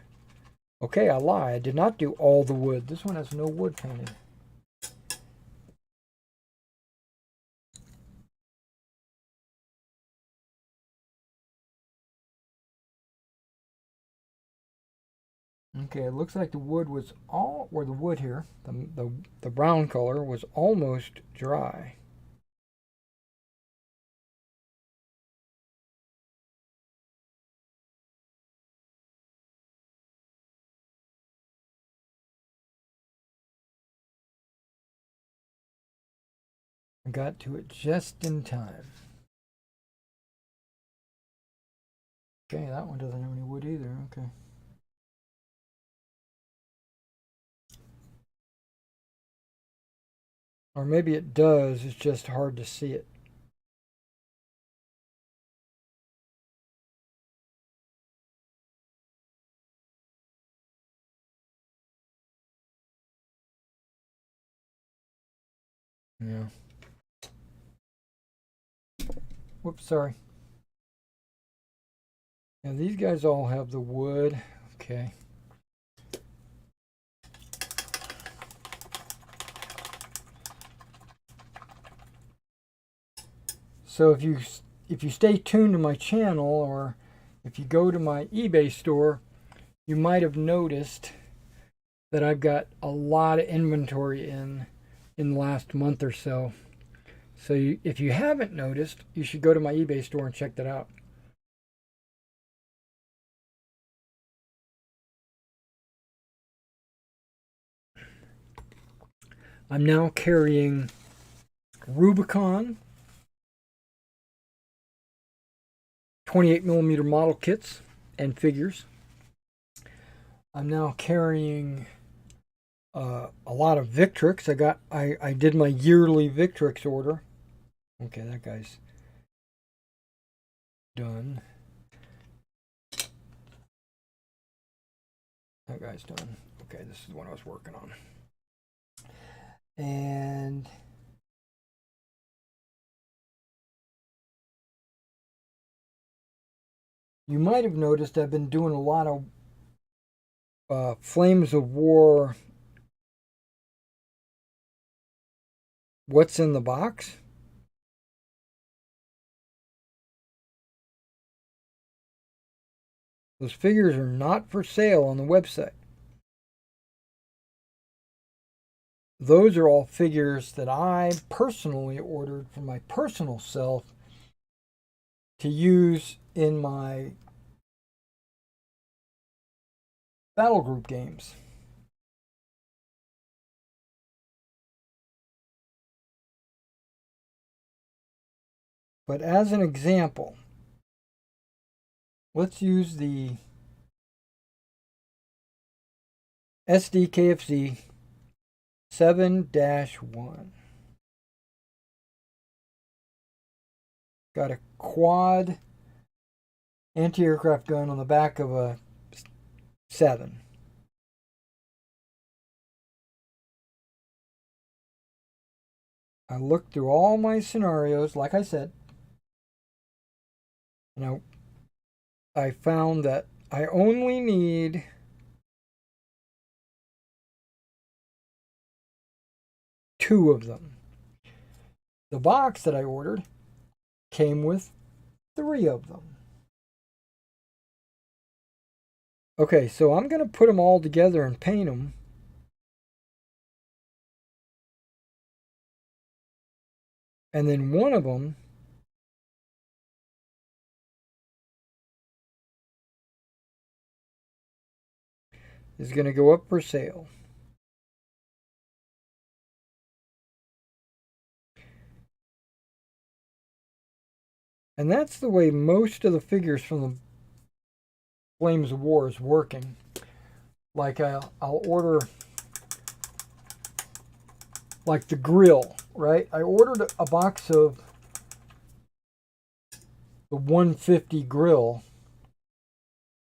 Okay, I lie. I did not do all the wood. This one has no wood painted. Okay, it looks like the wood was the wood here, the brown color was almost dry. I got to it just in time. Okay, that one doesn't have any wood either. Okay. Or maybe it does, it's just hard to see it. Yeah. Whoops, sorry. Now these guys all have the wood. Okay. So if you stay tuned to my channel, or if you go to my eBay store, you might have noticed that I've got a lot of inventory in the last month or so. So if you haven't noticed, you should go to my eBay store and check that out. I'm now carrying Rubicon 28mm model kits and figures. I'm now carrying a lot of Victrix. I did my yearly Victrix order. Okay, that guy's done. That guy's done. Okay, this is what I was working on. And You might have noticed I've been doing a lot of Flames of War. What's in the box? Those figures are not for sale on the website. Those are all figures that I personally ordered for my personal self to use in my Battlegroup games. But as an example, let's use the SDKFZ 7-1. Got a quad anti-aircraft gun on the back of a 7. I looked through all my scenarios, like I said, and I found that I only need 2 of them. The box that I ordered came with 3 of them. Okay, so I'm going to put them all together and paint them. And then one of them is going to go up for sale. And that's the way most of the figures from the Flames of War is working. Like I'll order, like the grill, right? I ordered a box of the 150 grill,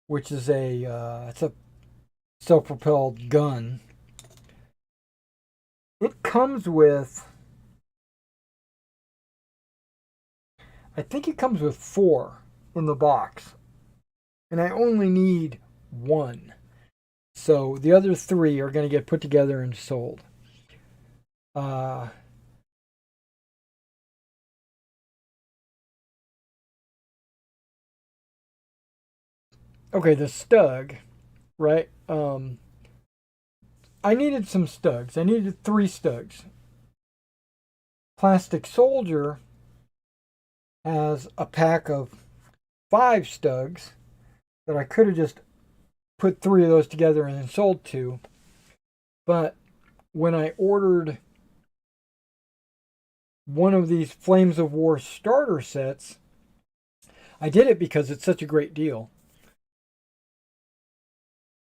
which is it's a self-propelled gun. It comes with, I think it comes with 4 in the box, and I only need 1. So the other 3 are going to get put together and sold. Okay, the Stug, right? I needed some Stugs. I needed 3 Stugs. Plastic Soldier has a pack of 5 Stugs that I could have just put 3 of those together and then sold 2. But when I ordered one of these Flames of War starter sets, I did it because it's such a great deal.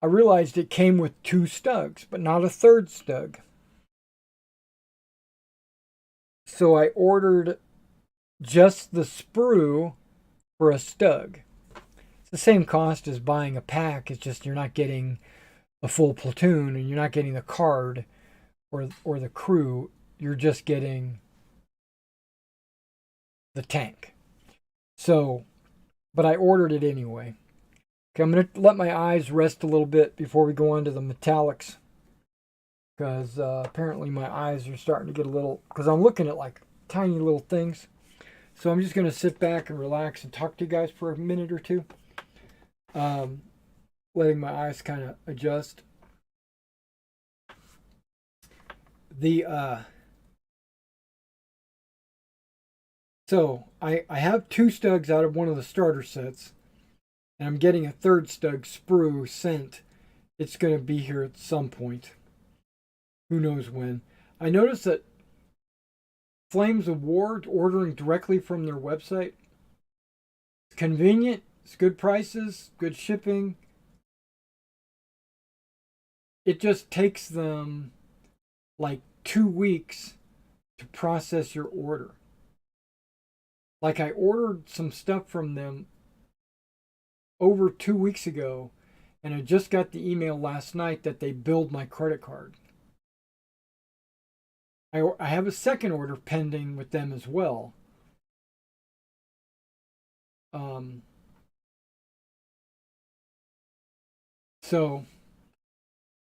I realized it came with 2 Stugs, but not a 3rd Stug. So I ordered just the sprue for a Stug. It's the same cost as buying a pack. It's just you're not getting a full platoon and you're not getting the card or the crew. You're just getting the tank. So, but I ordered it anyway. Okay, I'm going to let my eyes rest a little bit before we go on to the metallics. Because apparently my eyes are starting to get a little, because I'm looking at like tiny little things. So I'm just going to sit back and relax and talk to you guys for a minute or two. Letting my eyes kind of adjust. So I have 2 Stugs out of one of the starter sets. And I'm getting a 3rd Stug sprue sent. It's going to be here at some point. Who knows when. I noticed that Flames of War, ordering directly from their website, it's convenient, it's good prices, good shipping. It just takes them like 2 weeks to process your order. Like I ordered some stuff from them over 2 weeks ago, and I just got the email last night that they billed my credit card. I have a second order pending with them as well. So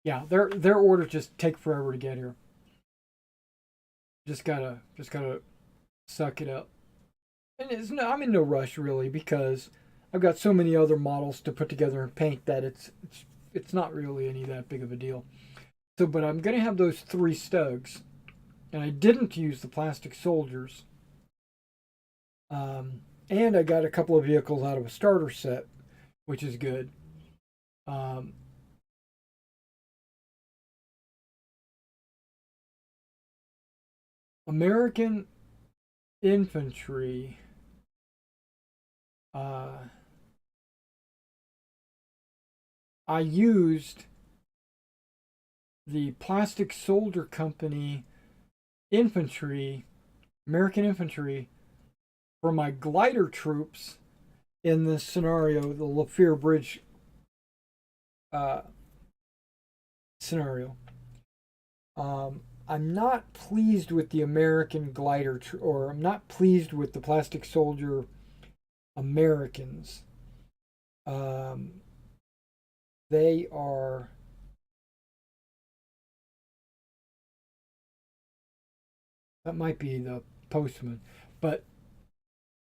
yeah, their orders just take forever to get here. Just gotta suck it up. And I'm in no rush really because I've got so many other models to put together and paint that it's not really any that big of a deal. So, but I'm gonna have those 3 Stugs, and I didn't use the plastic soldiers. And I got a couple of vehicles out of a starter set, which is good. Um, American infantry. I used the Plastic Soldier Company infantry, American infantry, for my glider troops in this scenario, the Lafier Bridge scenario. I'm not pleased with the American glider, or I'm not pleased with the Plastic Soldier Americans. They are. That might be the postman, but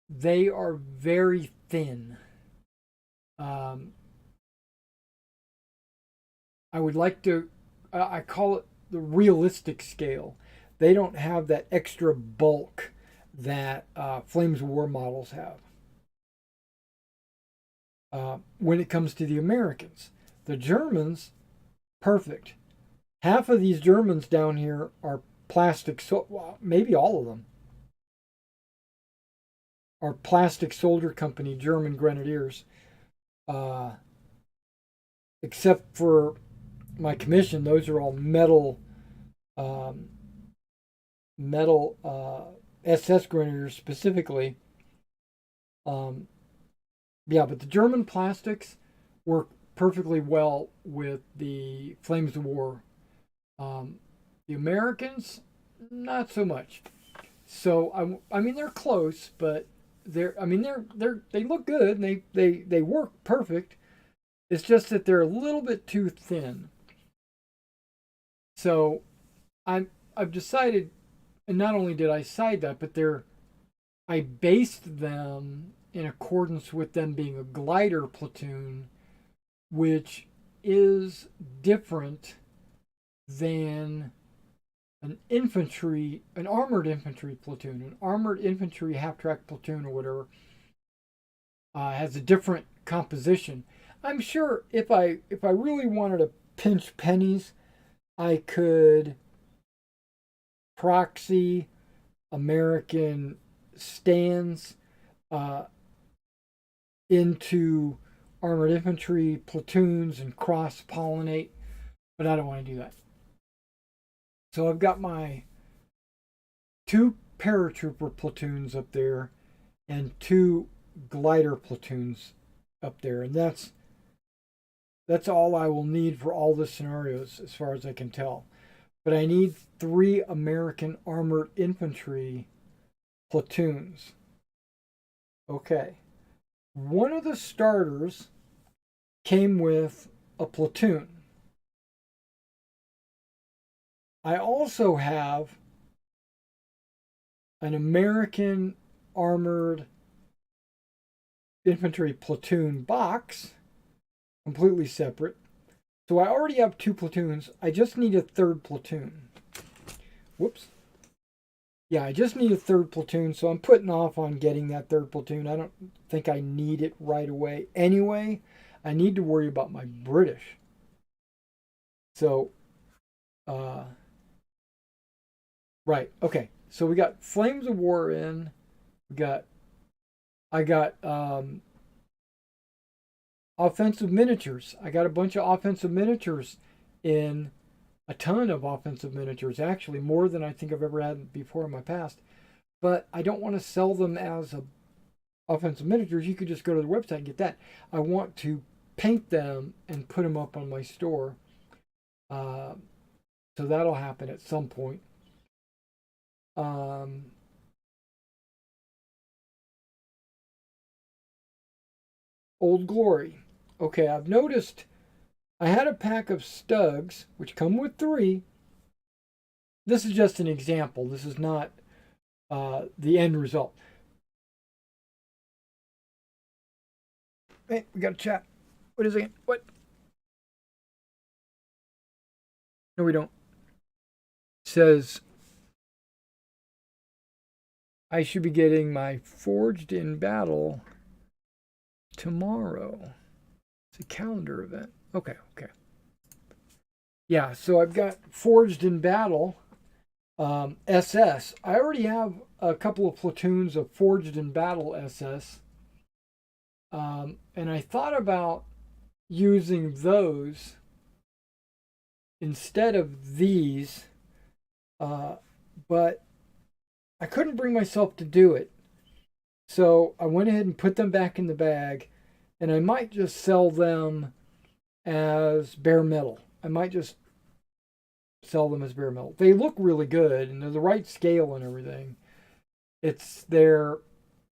they are very thin. Um, I would like to. I call it the realistic scale. They don't have that extra bulk that Flames of War models have. When it comes to the Americans, the Germans, perfect. Half of these Germans down here are plastic. Well, maybe all of them are Plastic Soldier Company German Grenadiers. Uh, except for my commission, those are all metal um, SS Grenadiers specifically. Um, yeah, but the German plastics work perfectly well with the Flames of War. The Americans, not so much. So I mean, they're close, but they look good. And they work perfect. It's just that they're a little bit too thin. So I've decided, and not only did I decide that, but I based them in accordance with them being a glider platoon, which is different than an armored infantry platoon. An armored infantry half-track platoon or whatever has a different composition. I'm sure if I really wanted to pinch pennies, I could proxy American stands into armored infantry platoons and cross pollinate, but I don't want to do that. So I've got my 2 paratrooper platoons up there and 2 glider platoons up there, and that's all I will need for all the scenarios as far as I can tell. But I need 3 American armored infantry platoons. Okay. One of the starters came with a platoon. I also have an American armored infantry platoon box, completely separate. So I already have 2 platoons. I just need a 3rd platoon. Whoops. Yeah, I just need a 3rd platoon, so I'm putting off on getting that 3rd platoon. I don't think I need it right away. Anyway, I need to worry about my British. So, right, okay. So we got Flames of War in. I got offensive miniatures. I got a bunch of offensive miniatures in, a ton of offensive miniatures, actually, more than I think I've ever had before in my past. But I don't want to sell them as offensive miniatures. You could just go to the website and get that. I want to paint them and put them up on my store. So that'll happen at some point. Old Glory. Okay, I've noticed I had a pack of Stugs, which come with 3. This is just an example. This is not the end result. Hey, we got a chat. What is it? What? No, we don't. It says I should be getting my Forged in Battle tomorrow. It's a calendar event. Okay. Yeah, so I've got Forged in Battle SS. I already have a couple of platoons of Forged in Battle SS. And I thought about using those instead of these, but I couldn't bring myself to do it. So I went ahead and put them back in the bag, and I might just sell them as bare metal. I might just sell them as bare metal. They look really good, and they're the right scale and everything.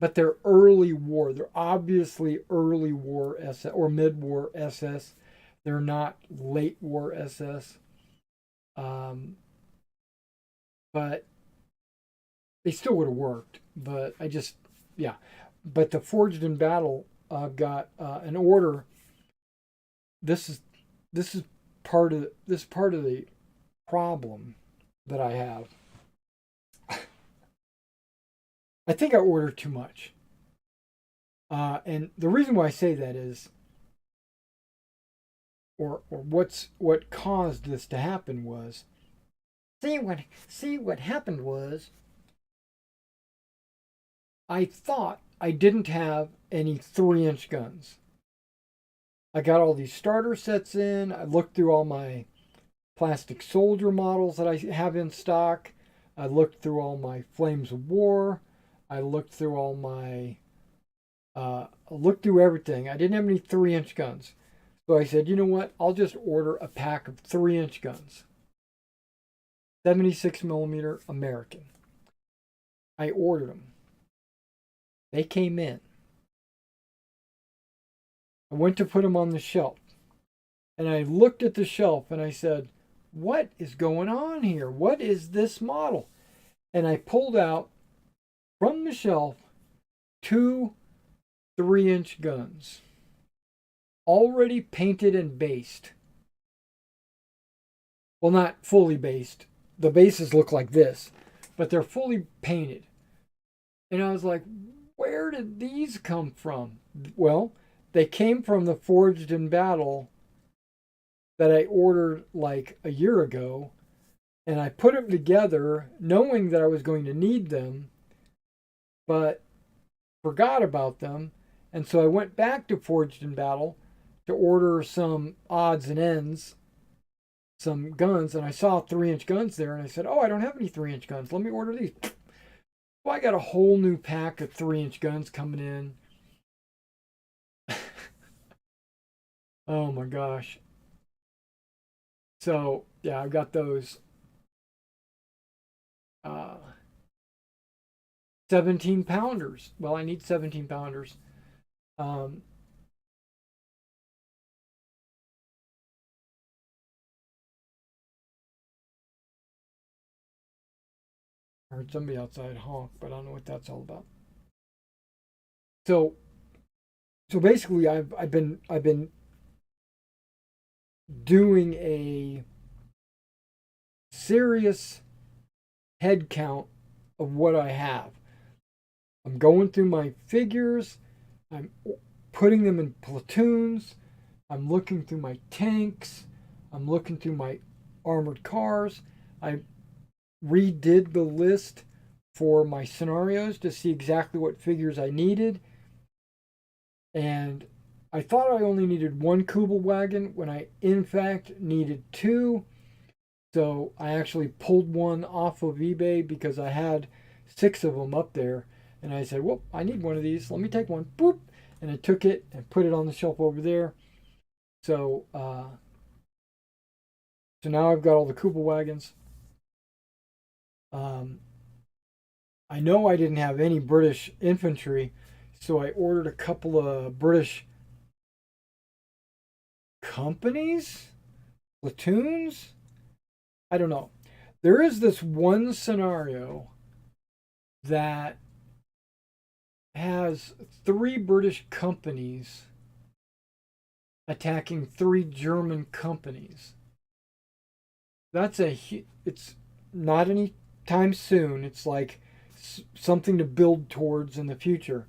But they're early war. They're obviously early war SS or mid-war SS. They're not late war SS. But they still would have worked. But But the Forged in Battle, I've got an order. This is part of the problem that I have. I think I ordered too much. And the reason why I say that is, or what caused this to happen was, what happened was, I thought I didn't have any 3-inch guns. I got all these starter sets in. I looked through all my plastic soldier models that I have in stock. I looked through all my Flames of War. I looked through all my, looked through everything. I didn't have any 3-inch guns. So I said, you know what? I'll just order a pack of 3-inch guns. 76 millimeter American. I ordered them. They came in. I went to put them on the shelf. And I looked at the shelf and I said, what is going on here? What is this model? And I pulled out from the shelf 2 3-inch guns, already painted and based. Well, not fully based. The bases look like this, but they're fully painted. And I was like, where did these come from? Well, they came from the Forged in Battle that I ordered like a year ago. And I put them together knowing that I was going to need them, but forgot about them. And so I went back to Forged in Battle to order some odds and ends, some guns, and I saw 3-inch guns there, and I said, oh, I don't have any 3-inch guns. Let me order these. Well, I got a whole new pack of 3-inch guns coming in. Oh my gosh. So, yeah, I've got those 17 pounders. Well, I need 17 pounders. I heard somebody outside honk, but I don't know what that's all about. So basically, I've been doing a serious head count of what I have. I'm going through my figures. I'm putting them in platoons. I'm looking through my tanks. I'm looking through my armored cars. I redid the list for my scenarios to see exactly what figures I needed. And I thought I only needed 1 Kubel wagon when I in fact needed 2. So I actually pulled one off of eBay because I had 6 of them up there. And I said, well, I need one of these. Let me take one. Boop. And I took it and put it on the shelf over there. So now I've got all the Kubel wagons. I know I didn't have any British infantry, so I ordered a couple of British companies, platoons. I don't know. There is this one scenario that has 3 British companies attacking 3 German companies. It's not any time soon. It's like something to build towards in the future.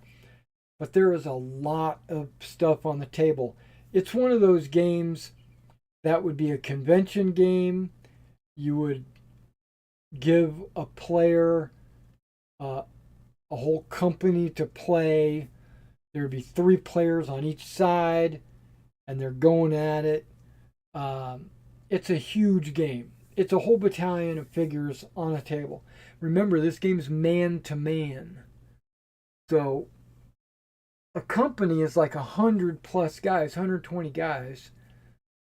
But there is a lot of stuff on the table. It's one of those games that would be a convention game. You would give a player a whole company to play. There would be 3 players on each side, and they're going at it. It's a huge game. It's a whole battalion of figures on a table. Remember, this game's man to man. So a company is like 100 plus guys, 120 guys,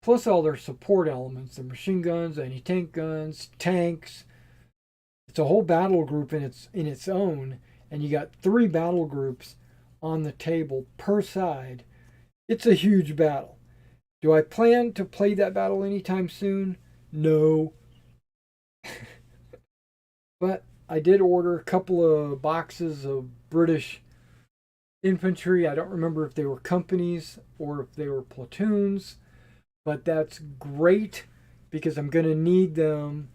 plus all their support elements, the machine guns, anti-tank guns, tanks. It's a whole battle group in its own, and you got 3 battle groups on the table per side. It's a huge battle. Do I plan to play that battle anytime soon? No. But I did order a couple of boxes of British infantry. I don't remember if they were companies or if they were platoons, but that's great because I'm going to need them.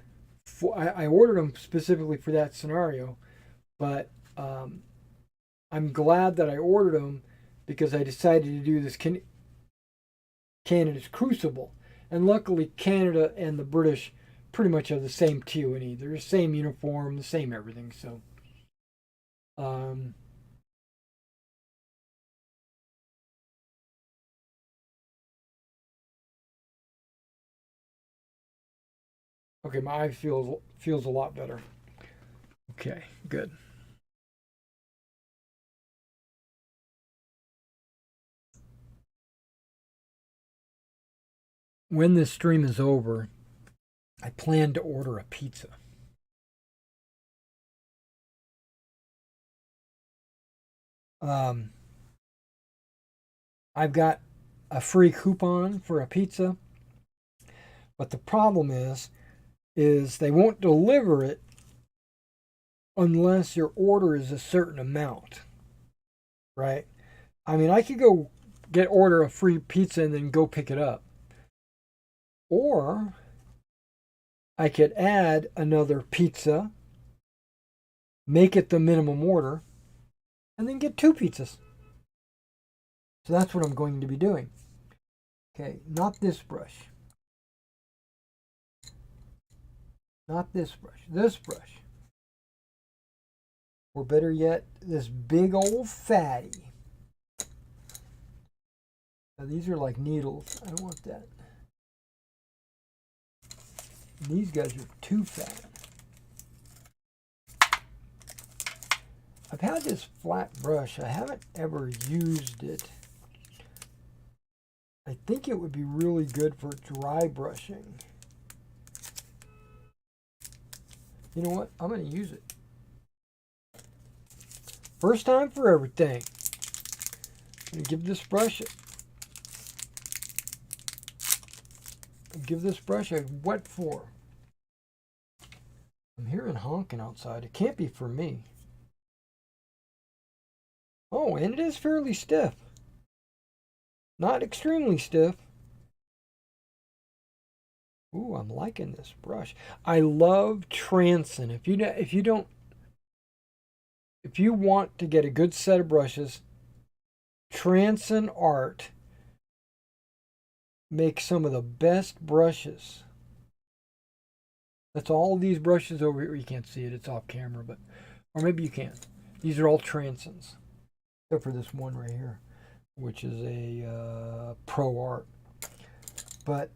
I ordered them specifically for that scenario, but I'm glad that I ordered them because I decided to do this Canada's Crucible. And luckily, Canada and the British pretty much have the same TONE. They're the same uniform, the same everything. So, okay, my eye feels a lot better. Okay, good. When this stream is over, I plan to order a pizza. I've got a free coupon for a pizza, but the problem is they won't deliver it unless your order is a certain amount, right? I mean, I could go order a free pizza and then go pick it up. Or I could add another pizza, make it the minimum order, and then get 2 pizzas. So that's what I'm going to be doing. Okay, not this brush. Not this brush. This brush. Or better yet, this big old fatty. Now these are like needles. I don't want that. These guys are too fat. I've had this flat brush. I haven't ever used it. I think it would be really good for dry brushing. You know what? I'm going to use it. First time for everything. I'm going to give this brush a wet for. I'm hearing honking outside. It can't be for me. Oh, and it is fairly stiff. Not extremely stiff. Ooh, I'm liking this brush. I love Transon. If you want to get a good set of brushes, Transon Art makes some of the best brushes. That's all these brushes over here. You can't see it. It's off camera, or maybe you can. These are all Transons, except for this one right here, which is a Pro Art. But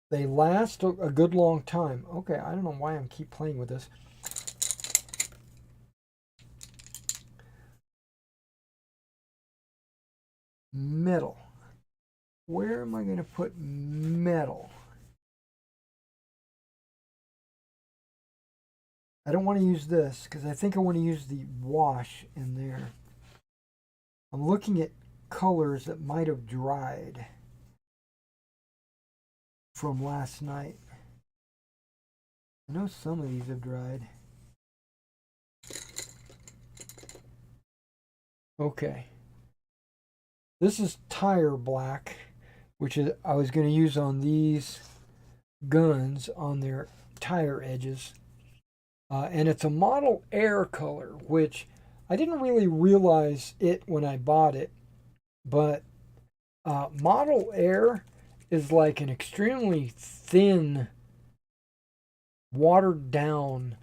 they last a good long time. Okay, I don't know why I keep playing with this. Metal. Where am I going to put metal? I don't want to use this because I think I want to use the wash in there. I'm looking at colors that might have dried from last night. I know some of these have dried. Okay. This is tire black, which is I was going to use on these guns on their tire edges. And it's a Model Air color, which I didn't really realize it when I bought it, but Model Air is like an extremely thin, watered down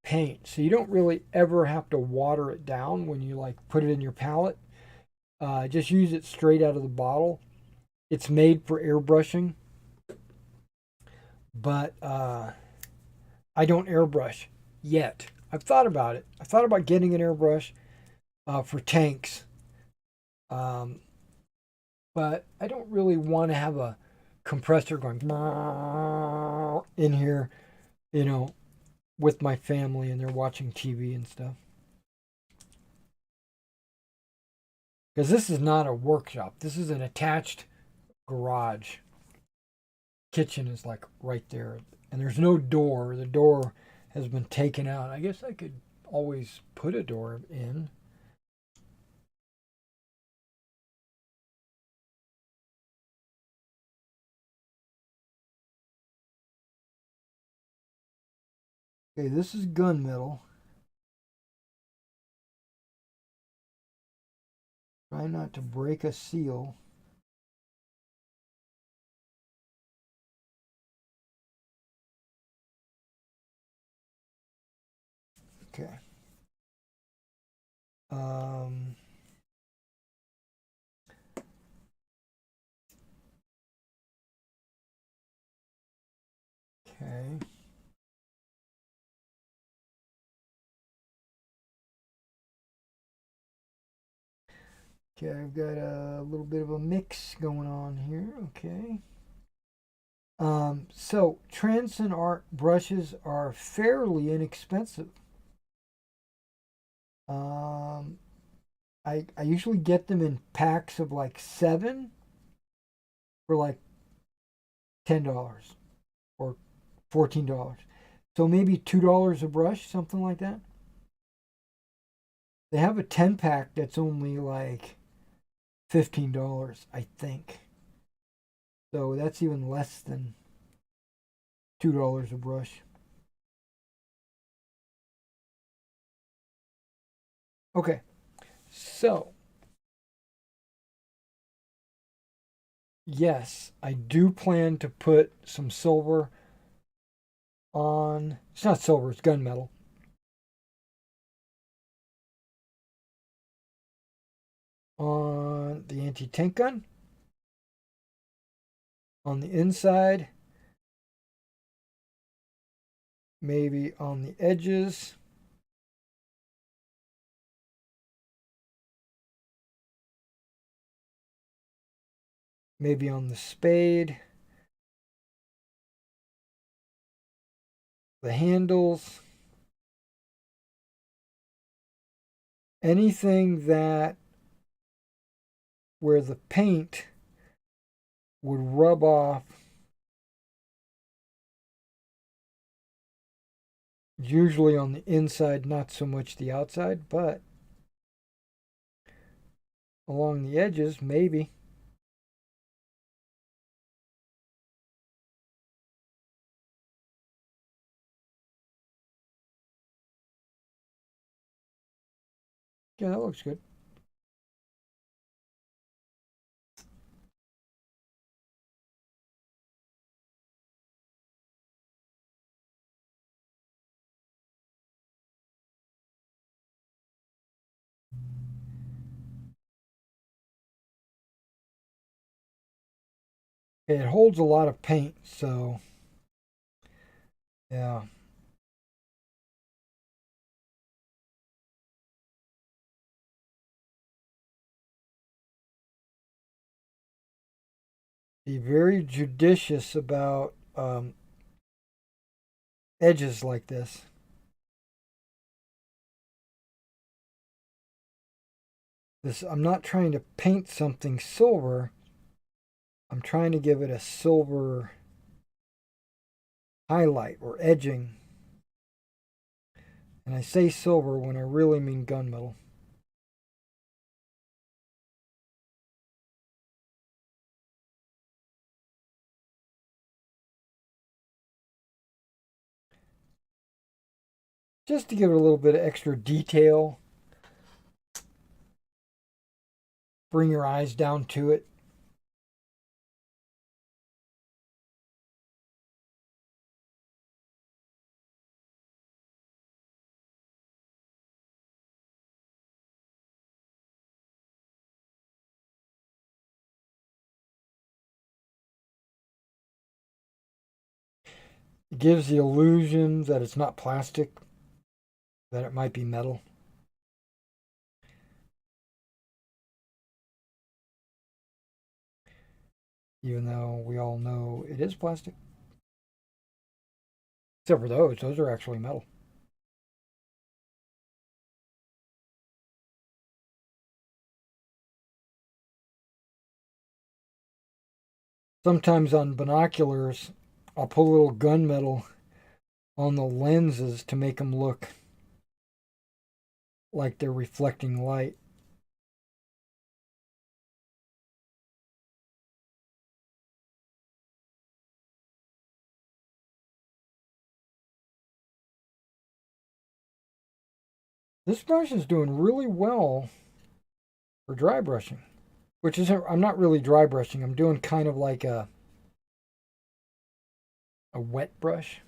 paint. So you don't really ever have to water it down when you like put it in your palette. Just use it straight out of the bottle. It's made for airbrushing, but I don't airbrush yet. I've thought about it. I've thought about getting an airbrush for tanks, but I don't really want to have a compressor going in here, you know, with my family and they're watching TV and stuff. Because this is not a workshop. This is an attached garage. Kitchen is like right there. And there's no door. The door has been taken out. I guess I could always put a door in. Okay, this is gunmetal. Try not to break a seal. Okay. Okay. Okay, I've got a little bit of a mix going on here. Okay. So transcend art brushes are fairly inexpensive. I usually get them in packs of like 7 for like $10 or $14. So maybe $2 a brush, something like that. They have a 10 pack that's only like $15, I think. So that's even less than $2 a brush. Okay, so yes, I do plan to put some silver on. It's not silver, it's gunmetal. On the anti-tank gun. On the inside. Maybe on the edges. Maybe on the spade. The handles. Anything that where the paint would rub off, usually on the inside, not so much the outside, but along the edges, maybe. Yeah, that looks good. It holds a lot of paint, so yeah. Be very judicious about edges like this. I'm not trying to paint something silver. I'm trying to give it a silver highlight or edging. And I say silver when I really mean gunmetal. Just to give it a little bit of extra detail. Bring your eyes down to it. It gives the illusion that it's not plastic, that it might be metal. Even though we all know it is plastic. Except for those are actually metal. Sometimes on binoculars, I'll put a little gunmetal on the lenses to make them look like they're reflecting light. This brush is doing really well for dry brushing, which isn't, I'm not really dry brushing. I'm doing kind of like a wet brush.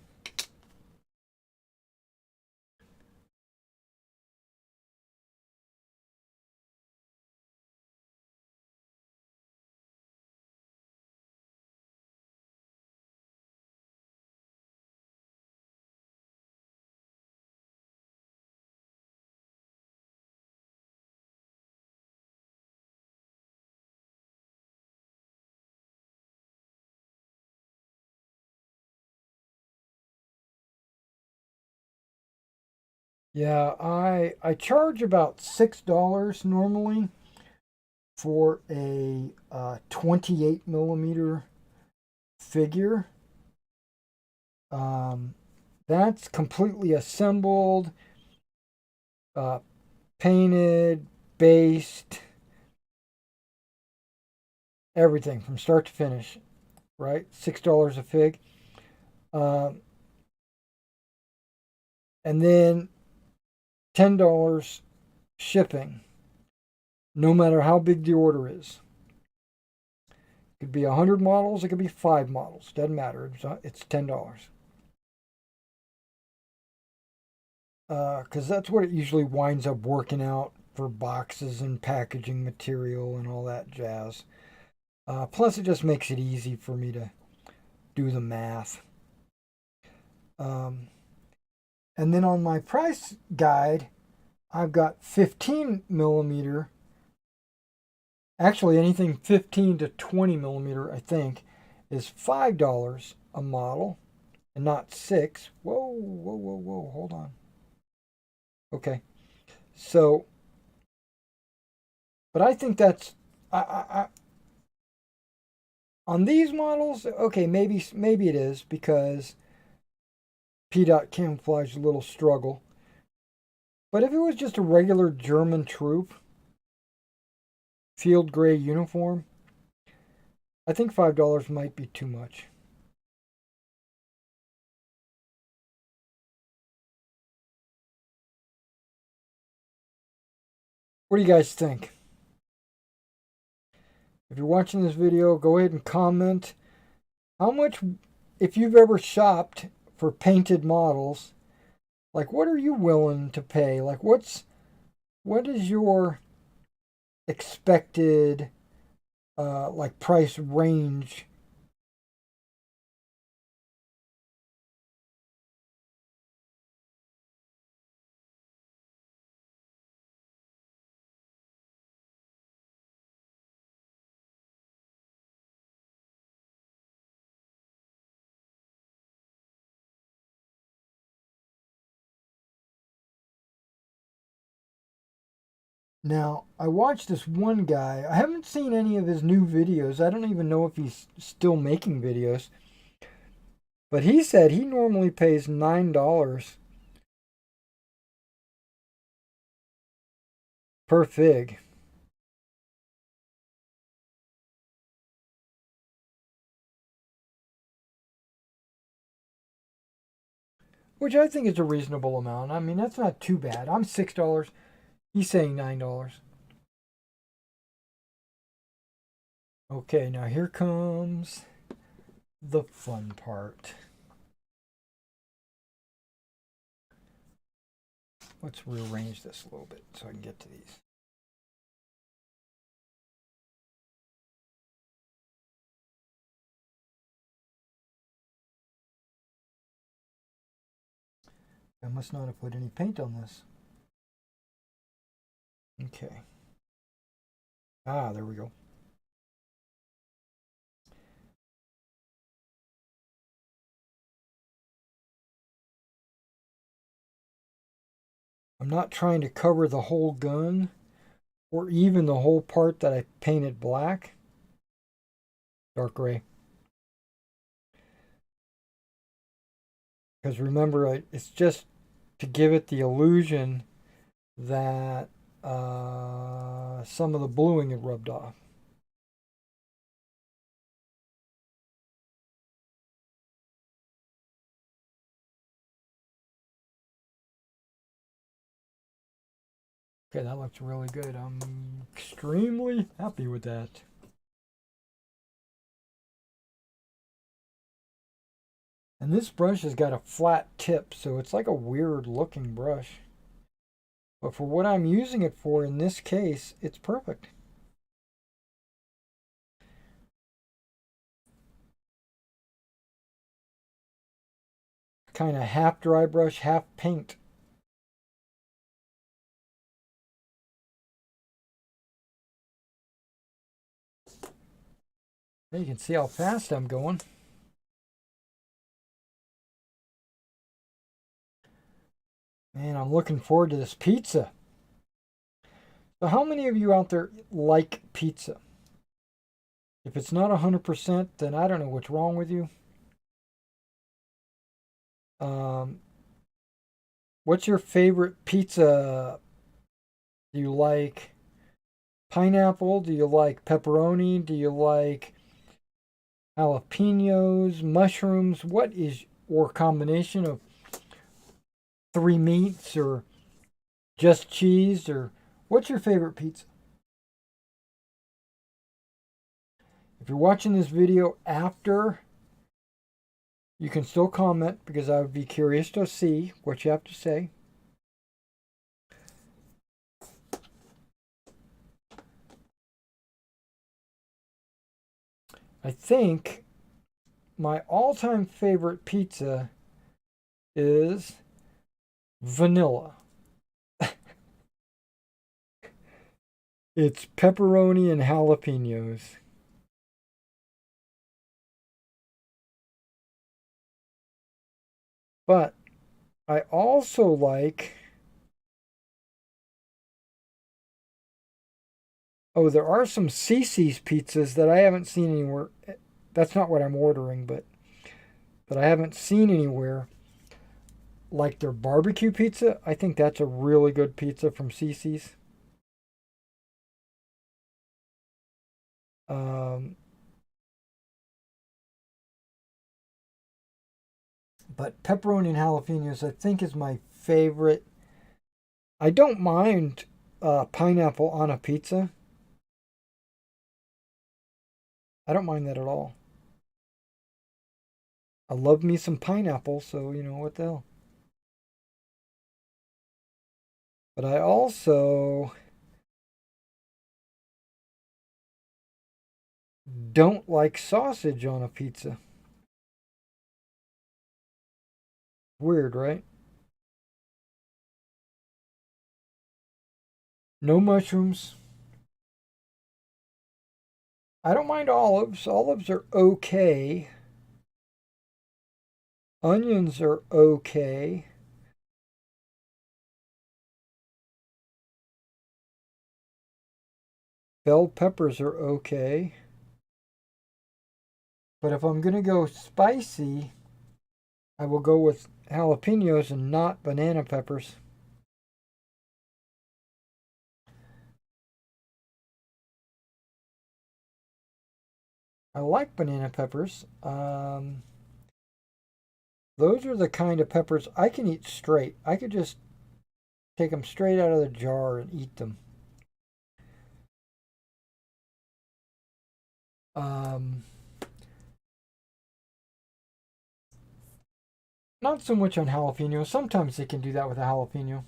Yeah, I charge about $6 normally for a 28 millimeter figure. That's completely assembled, uh, painted, based, everything from start to finish. Right, $6 a fig, um, and then $10 shipping. No matter how big the order is, it could be 100 models, it could be 5 models. Doesn't matter. It's $10. Because that's what it usually winds up working out for boxes and packaging material and all that jazz. Plus, it just makes it easy for me to do the math. Um, and then on my price guide, I've got 15 millimeter. Actually, anything 15 to 20 millimeter, I think, is $5 a model and not 6. Whoa, whoa, whoa, whoa. Hold on. Okay. So, but I think that's on these models. Okay, maybe it is because P dot camouflage is a little struggle. But if it was just a regular German troop, field gray uniform, I think $5 might be too much. What do you guys think? If you're watching this video, go ahead and comment how much, if you've ever shopped for painted models, like what are you willing to pay? Like what is your expected like price range? Now, I watched this one guy. I haven't seen any of his new videos. I don't even know if he's still making videos. But he said he normally pays $9 per fig. Which I think is a reasonable amount. I mean, that's not too bad. I'm $6. He's saying $9. Okay, now here comes the fun part. Let's rearrange this a little bit so I can get to these. I must not have put any paint on this. Okay. Ah, there we go. I'm not trying to cover the whole gun or even the whole part that I painted black. Dark gray. Because remember, it's just to give it the illusion that some of the bluing had rubbed off. Okay, that looks really good. I'm extremely happy with that. And this brush has got a flat tip, so it's like a weird looking brush. But for what I'm using it for in this case, it's perfect. Kind of half dry brush, half paint. There you can see how fast I'm going. Man, I'm looking forward to this pizza. So how many of you out there like pizza? If it's not 100%, then I don't know what's wrong with you. What's your favorite pizza? Do you like pineapple? Do you like pepperoni? Do you like jalapenos, mushrooms? What is, or combination of three meats or just cheese? Or what's your favorite pizza? If you're watching this video after, you can still comment because I would be curious to see what you have to say. I think my all-time favorite pizza is vanilla. It's pepperoni and jalapenos. But I also like, oh, there are some Cece's pizzas that I haven't seen anywhere. That's not what I'm ordering, but that I haven't seen anywhere. Like their barbecue pizza. I think that's a really good pizza from Cece's. But pepperoni and jalapenos, I think, is my favorite. I don't mind pineapple on a pizza. I don't mind that at all. I love me some pineapple, so you know what the hell. But I also don't like sausage on a pizza. Weird, right? No mushrooms. I don't mind olives. Olives are okay. Onions are okay. Bell peppers are okay. But if I'm going to go spicy, I will go with jalapenos and not banana peppers. I like banana peppers. Those are the kind of peppers I can eat straight. I could just take them straight out of the jar and eat them. Um, Not so much on jalapeno. Sometimes they can do that with a jalapeno.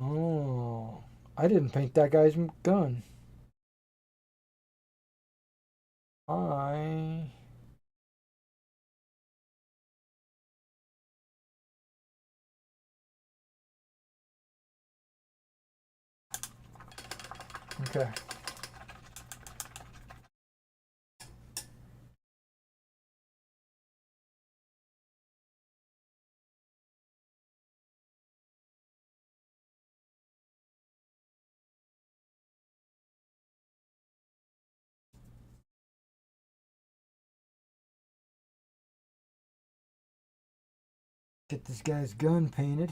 Oh, I didn't paint that guy's gun. I okay. Get this guy's gun painted.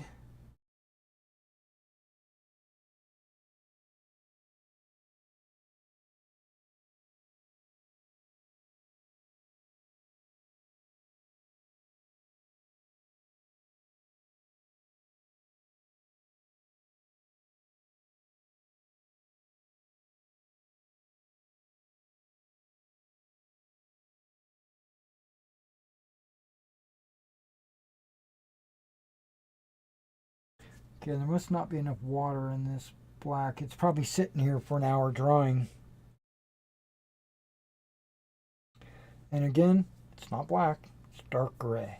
Okay, there must not be enough water in this black. It's probably sitting here for an hour drying. And again, it's not black, it's dark gray.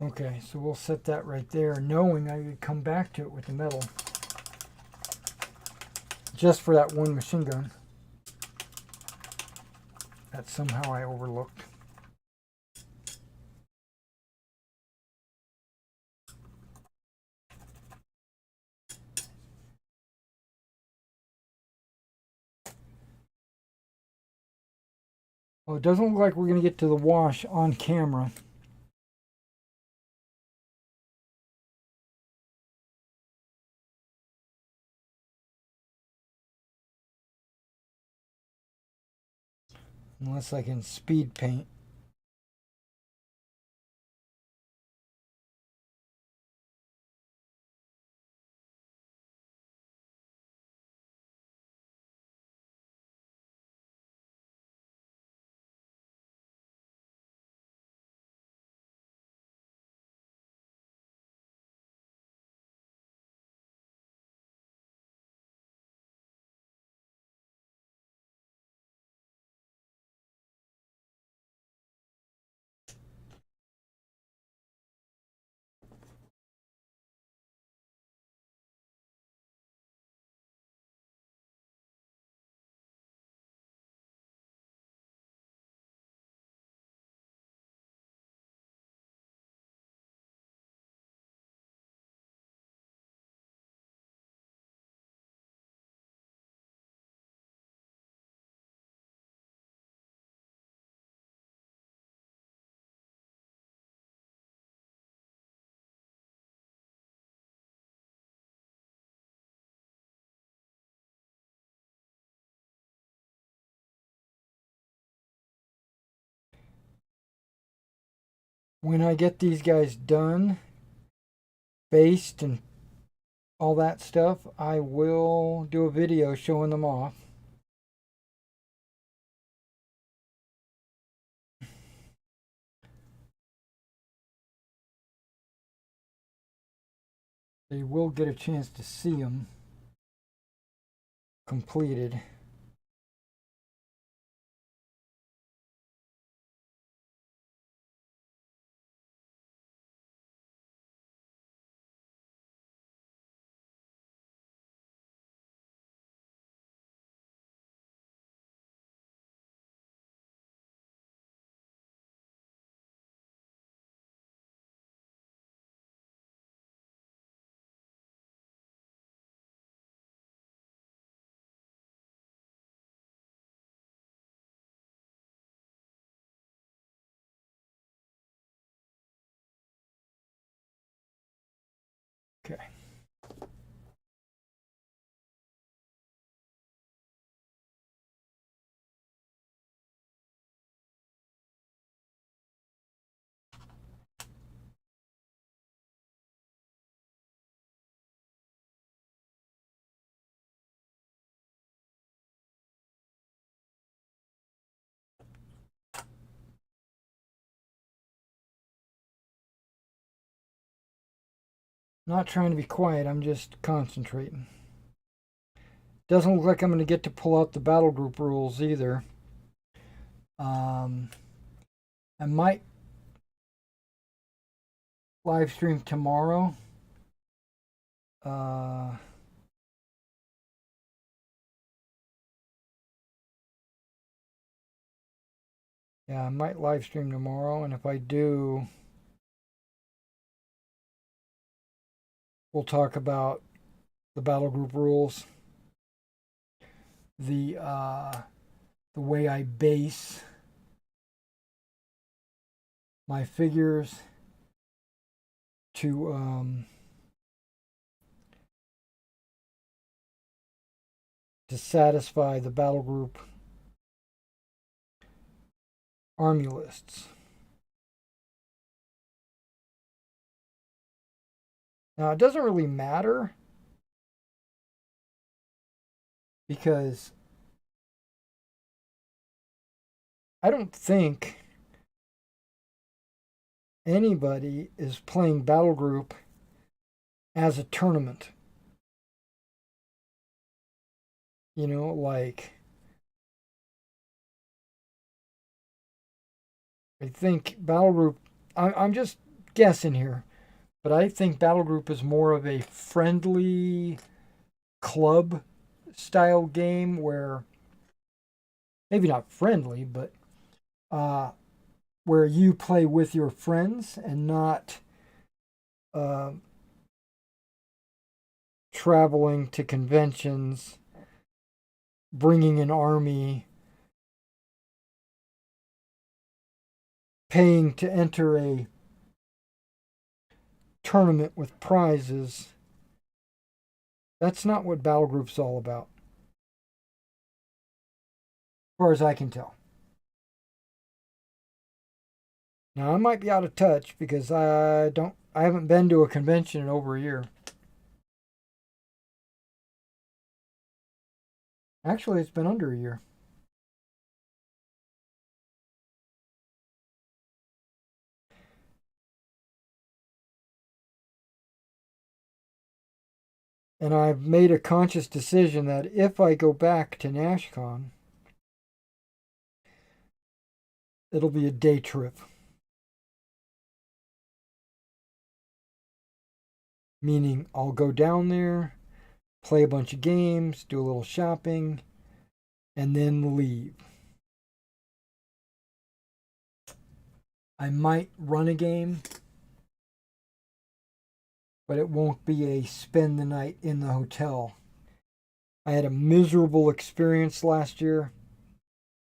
Okay, so we'll set that right there, knowing I could come back to it with the metal. Just for that one machine gun that somehow I overlooked. Well, it doesn't look like we're going to get to the wash on camera. Unless I can speed paint. When I get these guys done, based and all that stuff, I will do a video showing them off. They will get a chance to see them completed. Okay. Not trying to be quiet, I'm just concentrating. Doesn't look like I'm going to get to pull out the battle group rules either. I might live stream tomorrow. Yeah, I might live stream tomorrow, and if I do, we'll talk about the battle group rules, the way I base my figures to satisfy the battle group army lists. Now, it doesn't really matter because I don't think anybody is playing battle group as a tournament. You know, like, I think battle group, I'm just guessing here, but I think battle group is more of a friendly club style game where, maybe not friendly, but where you play with your friends and not traveling to conventions, bringing an army, paying to enter a tournament with prizes. That's not what battle group's all about, as far as I can tell. Now, I might be out of touch because I haven't been to a convention in over a year. Actually, it's been under a year. And I've made a conscious decision that if I go back to NashCon, it'll be a day trip. Meaning I'll go down there, play a bunch of games, do a little shopping, and then leave. I might run a game, but it won't be a spend the night in the hotel. I had a miserable experience last year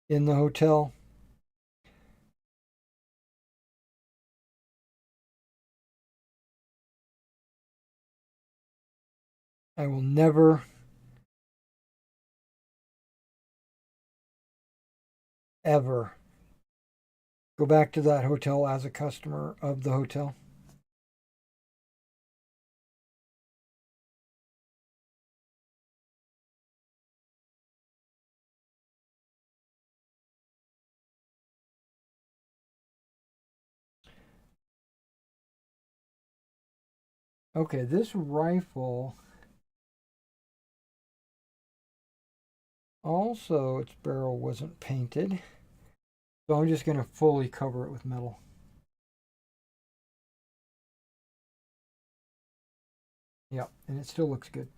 in the hotel. I will never, ever go back to that hotel as a customer of the hotel. Okay, this rifle also, its barrel wasn't painted. So I'm just going to fully cover it with metal. Yeah, and it still looks good.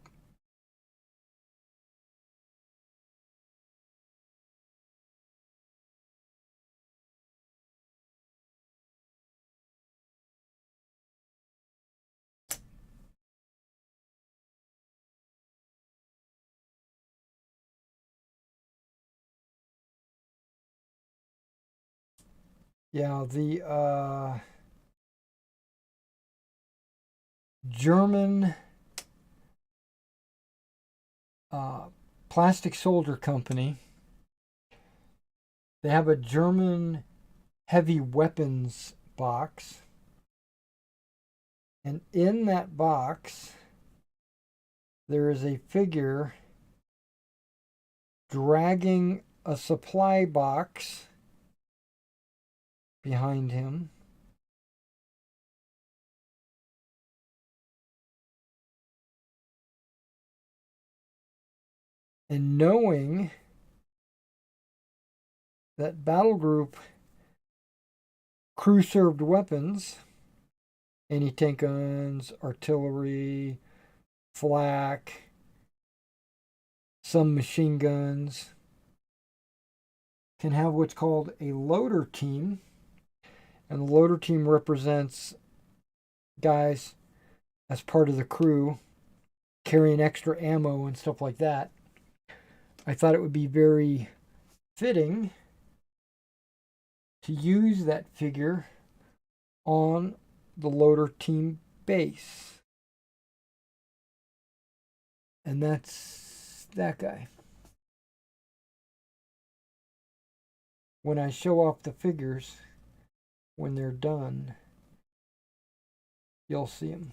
Yeah, the German uh, plastic soldier company, they have a German heavy weapons box. And in that box, there is a figure dragging a supply box behind him. And knowing that Battlegroup crew served weapons, anti-tank guns, artillery, flak, some machine guns, can have what's called a loader team. And the loader team represents guys as part of the crew carrying extra ammo and stuff like that. I thought it would be very fitting to use that figure on the loader team base. And that's that guy. When I show off the figures, when they're done, you'll see them.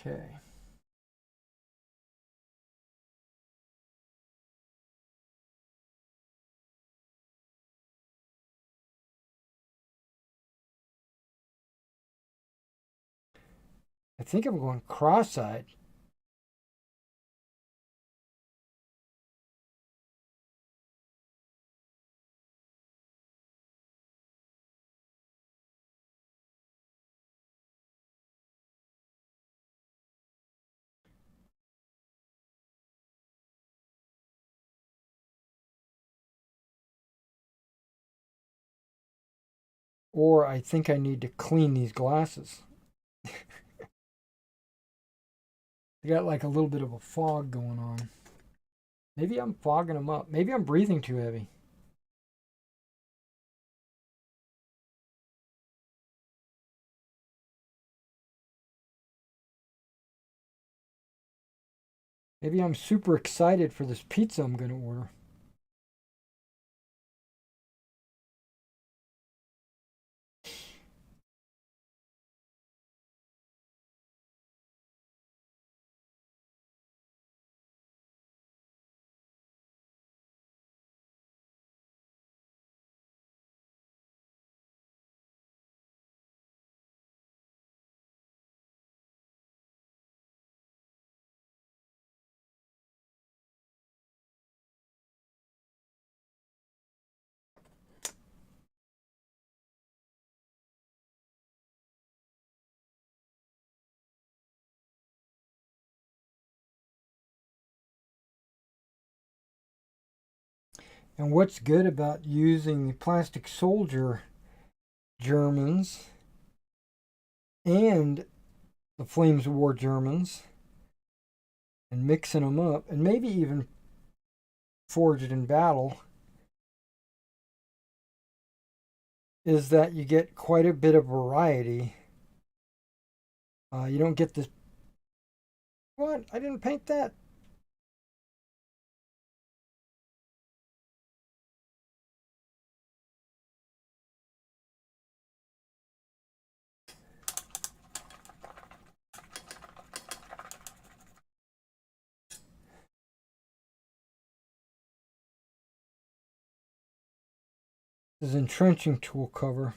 Okay. I think I'm going cross-eyed. Or I think I need to clean these glasses. They got like a little bit of a fog going on. Maybe I'm fogging them up. Maybe I'm breathing too heavy. Maybe I'm super excited for this pizza I'm going to order. And what's good about using the plastic soldier Germans and the Flames of War Germans and mixing them up and maybe even forged in battle is that you get quite a bit of variety. You don't get this What? I didn't paint that. This is entrenching tool cover.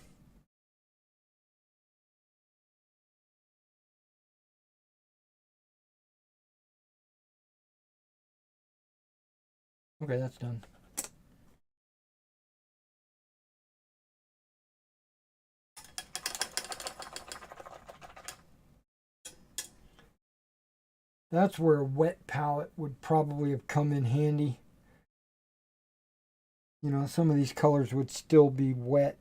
Okay, that's done. That's where a wet palette would probably have come in handy. You know, some of these colors would still be wet.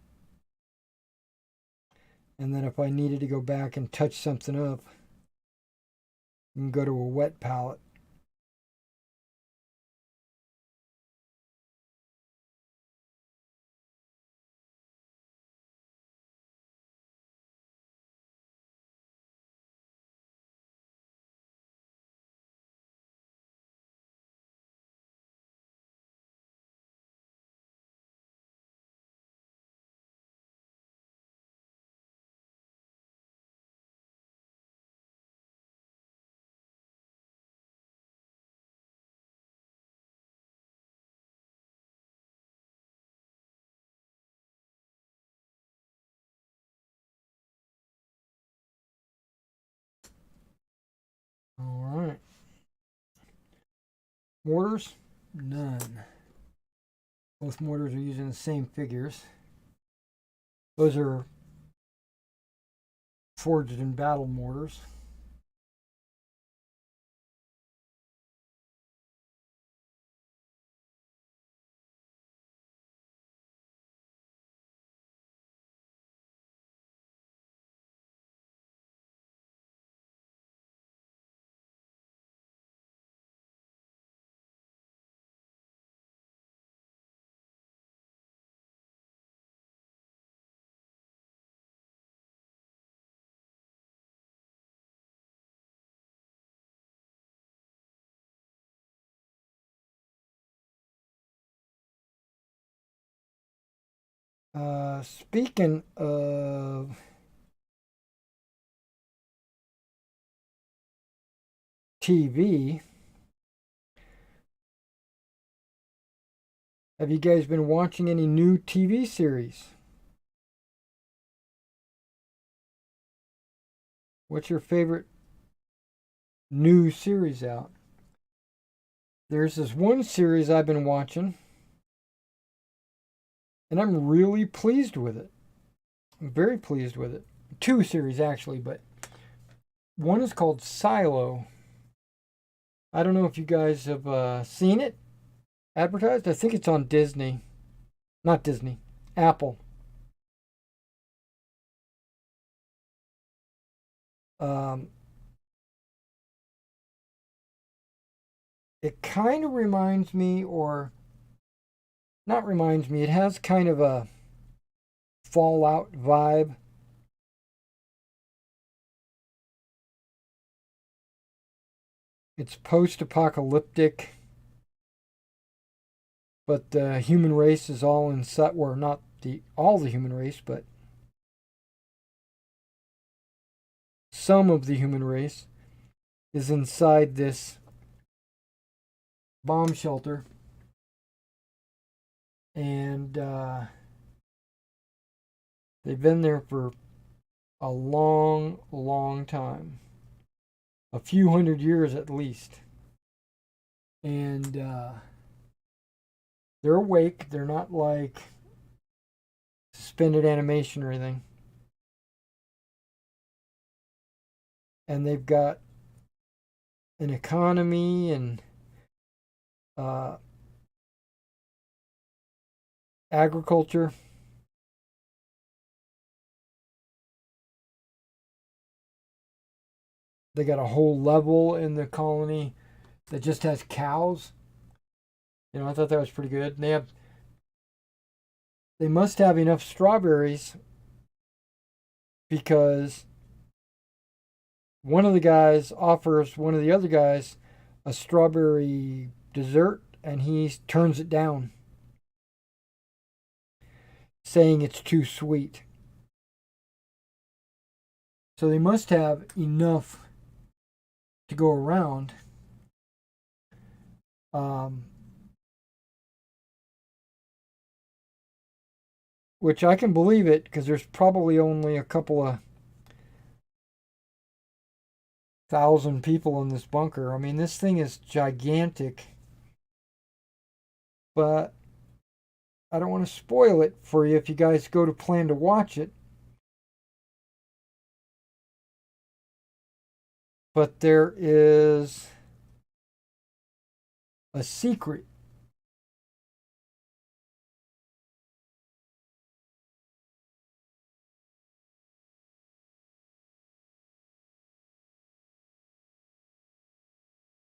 And then if I needed to go back and touch something up, you can go to a wet palette. All right. Mortars? None. Both mortars are using the same figures. Those are forged in battle mortars. Speaking of TV, have you guys been watching any new TV series? What's your favorite new series out? There's this one series I've been watching, and I'm really pleased with it. I'm very pleased with it. Two series, actually, but one is called Silo. I don't know if you guys have seen it advertised. I think it's on Disney. Not Disney, Apple. Um, it kind of reminds me, or not reminds me, it has kind of a Fallout vibe. It's post apocalyptic, but the human race is all inside, or not all the human race, but some of the human race is inside this bomb shelter. And they've been there for a long, long time. A few hundred years at least. And they're awake. They're not like suspended animation or anything. And they've got an economy and agriculture. They got a whole level in the colony that just has cows. You know, I thought that was pretty good. They must have enough strawberries because one of the guys offers one of the other guys a strawberry dessert, and he turns it down, saying it's too sweet. So they must have enough to go around. Which I can believe it, because there's probably only a couple of thousand people in this bunker. I mean, this thing is gigantic, but I don't want to spoil it for you if you guys go to plan to watch it. But there is a secret.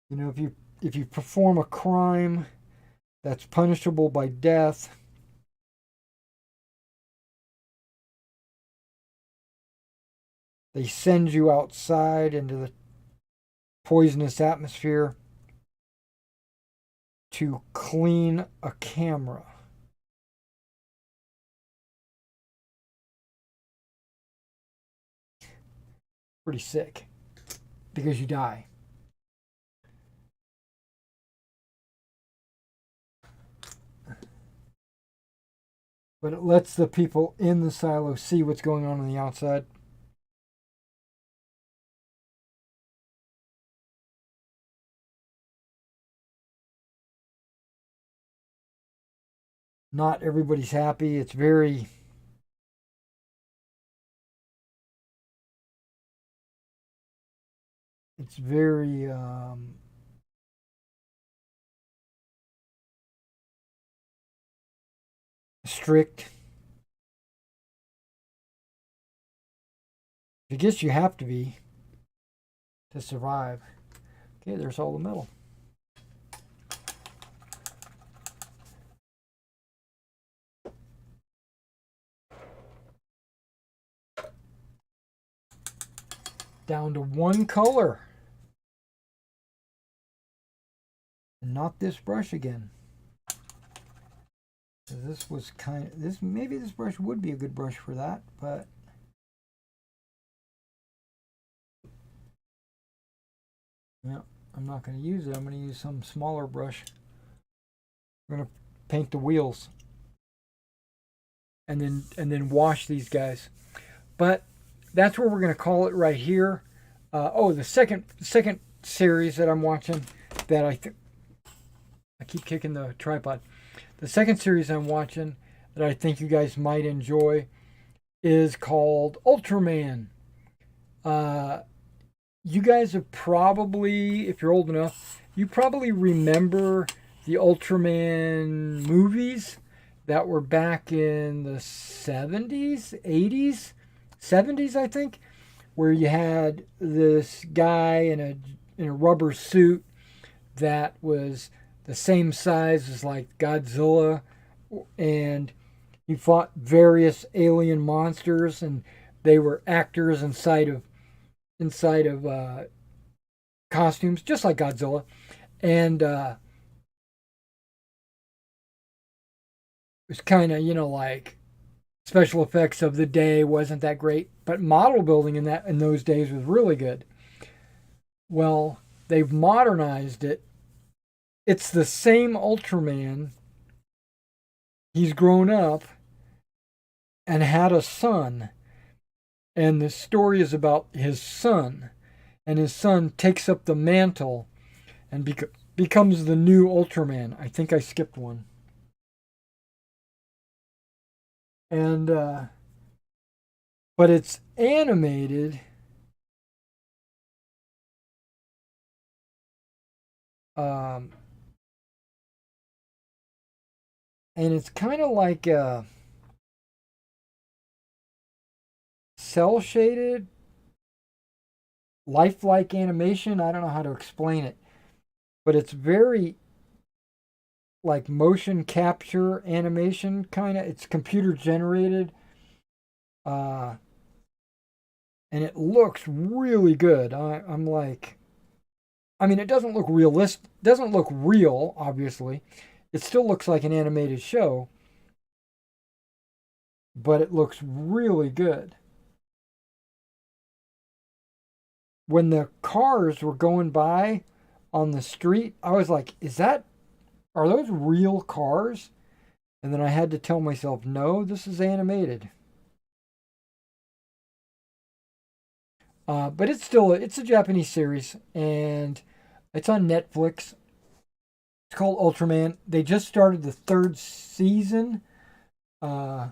You know, if you perform a crime that's punishable by death, they send you outside into the poisonous atmosphere to clean a camera. Pretty sick, because you die. But it lets the people in the silo see what's going on the outside. Not everybody's happy. It's very strict. I guess you have to be to survive. Okay, there's all the metal. Down to one color. And not this brush again. This was maybe this brush would be a good brush for that, but yeah, I'm not going to use it. I'm going to use some smaller brush. I'm going to paint the wheels and then wash these guys. But that's where we're going to call it right here. The second series that I'm watching that I keep kicking the tripod. The second series I'm watching that I think you guys might enjoy is called Ultraman. You guys have probably, if you're old enough, you probably remember the Ultraman movies that were back in the 70s, 80s, 70s, I think, where you had this guy in a rubber suit that was the same size as like Godzilla, and he fought various alien monsters, and they were actors inside of costumes, just like Godzilla, and it was kind of, like special effects of the day wasn't that great, but model building in those days was really good. Well, they've modernized it. It's the same Ultraman. He's grown up and had a son. And the story is about his son. And his son takes up the mantle and becomes the new Ultraman. I think I skipped one. And, but it's animated. And it's kind of like cell shaded, lifelike animation. I don't know how to explain it, but it's very like motion capture animation kind of. It's computer generated, and and it looks really good. I'm like, I mean, it doesn't look realistic, doesn't look real, obviously. It still looks like an animated show, but it looks really good. When the cars were going by on the street, I was like, are those real cars? And then I had to tell myself, no, this is animated. But it's a Japanese series, and it's on Netflix. It's called Ultraman. They just started the 3rd season. Okay,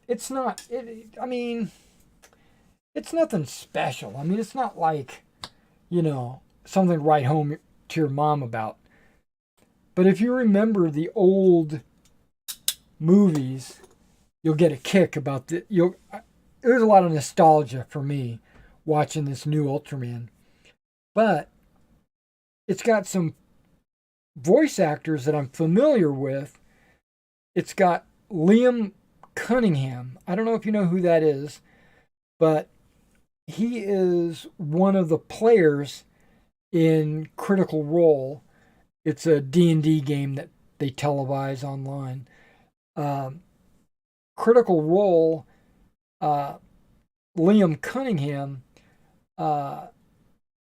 it's not. I mean, it's nothing special. I mean, it's not like, something to write home to your mom about. But if you remember the old movies, you'll get a kick about there's a lot of nostalgia for me watching this new Ultraman. But it's got some voice actors that I'm familiar with. It's got Liam Cunningham. I don't know if you know who that is, but he is one of the players in Critical Role. It's a D&D game that they televise online. Critical Role, Liam Cunningham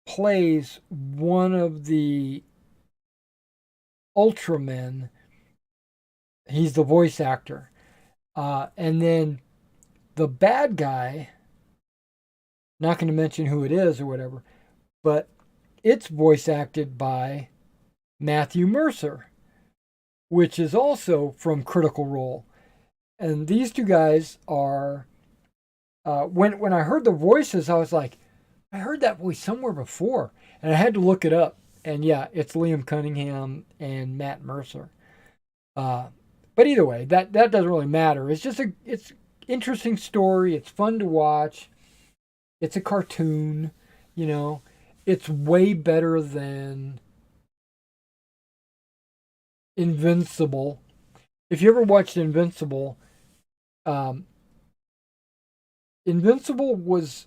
plays one of the Ultramen. He's the voice actor. And then the bad guy, not going to mention who it is or whatever, but it's voice acted by Matthew Mercer, which is also from Critical Role. And these two guys are, when I heard the voices, I was like, I heard that voice somewhere before. And I had to look it up. And yeah, it's Liam Cunningham and Matt Mercer. But either way, that doesn't really matter. It's just it's interesting story. It's fun to watch. It's a cartoon, It's way better than Invincible. If you ever watched Invincible, Invincible was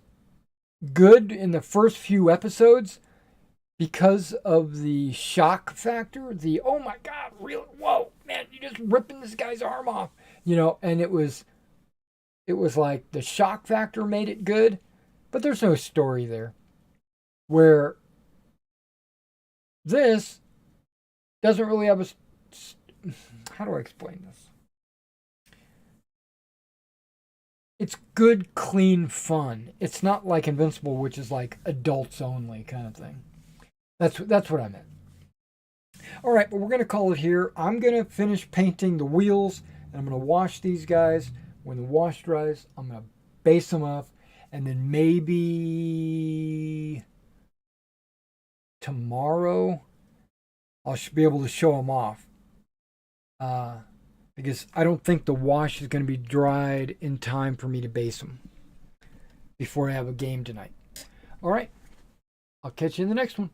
good in the first few episodes because of the shock factor. The, oh my God, really? Whoa, man, you're just ripping this guy's arm off, and it was like the shock factor made it good, but there's no story there. Where this doesn't really have how do I explain this? It's good, clean fun. It's not like Invincible, which is like adults only kind of thing. That's what I meant. All right, but we're going to call it here. I'm going to finish painting the wheels, and I'm going to wash these guys. When the wash dries, I'm going to base them up, and then maybe tomorrow I'll be able to show them off. Because I don't think the wash is going to be dried in time for me to base them before I have a game tonight. All right, I'll catch you in the next one.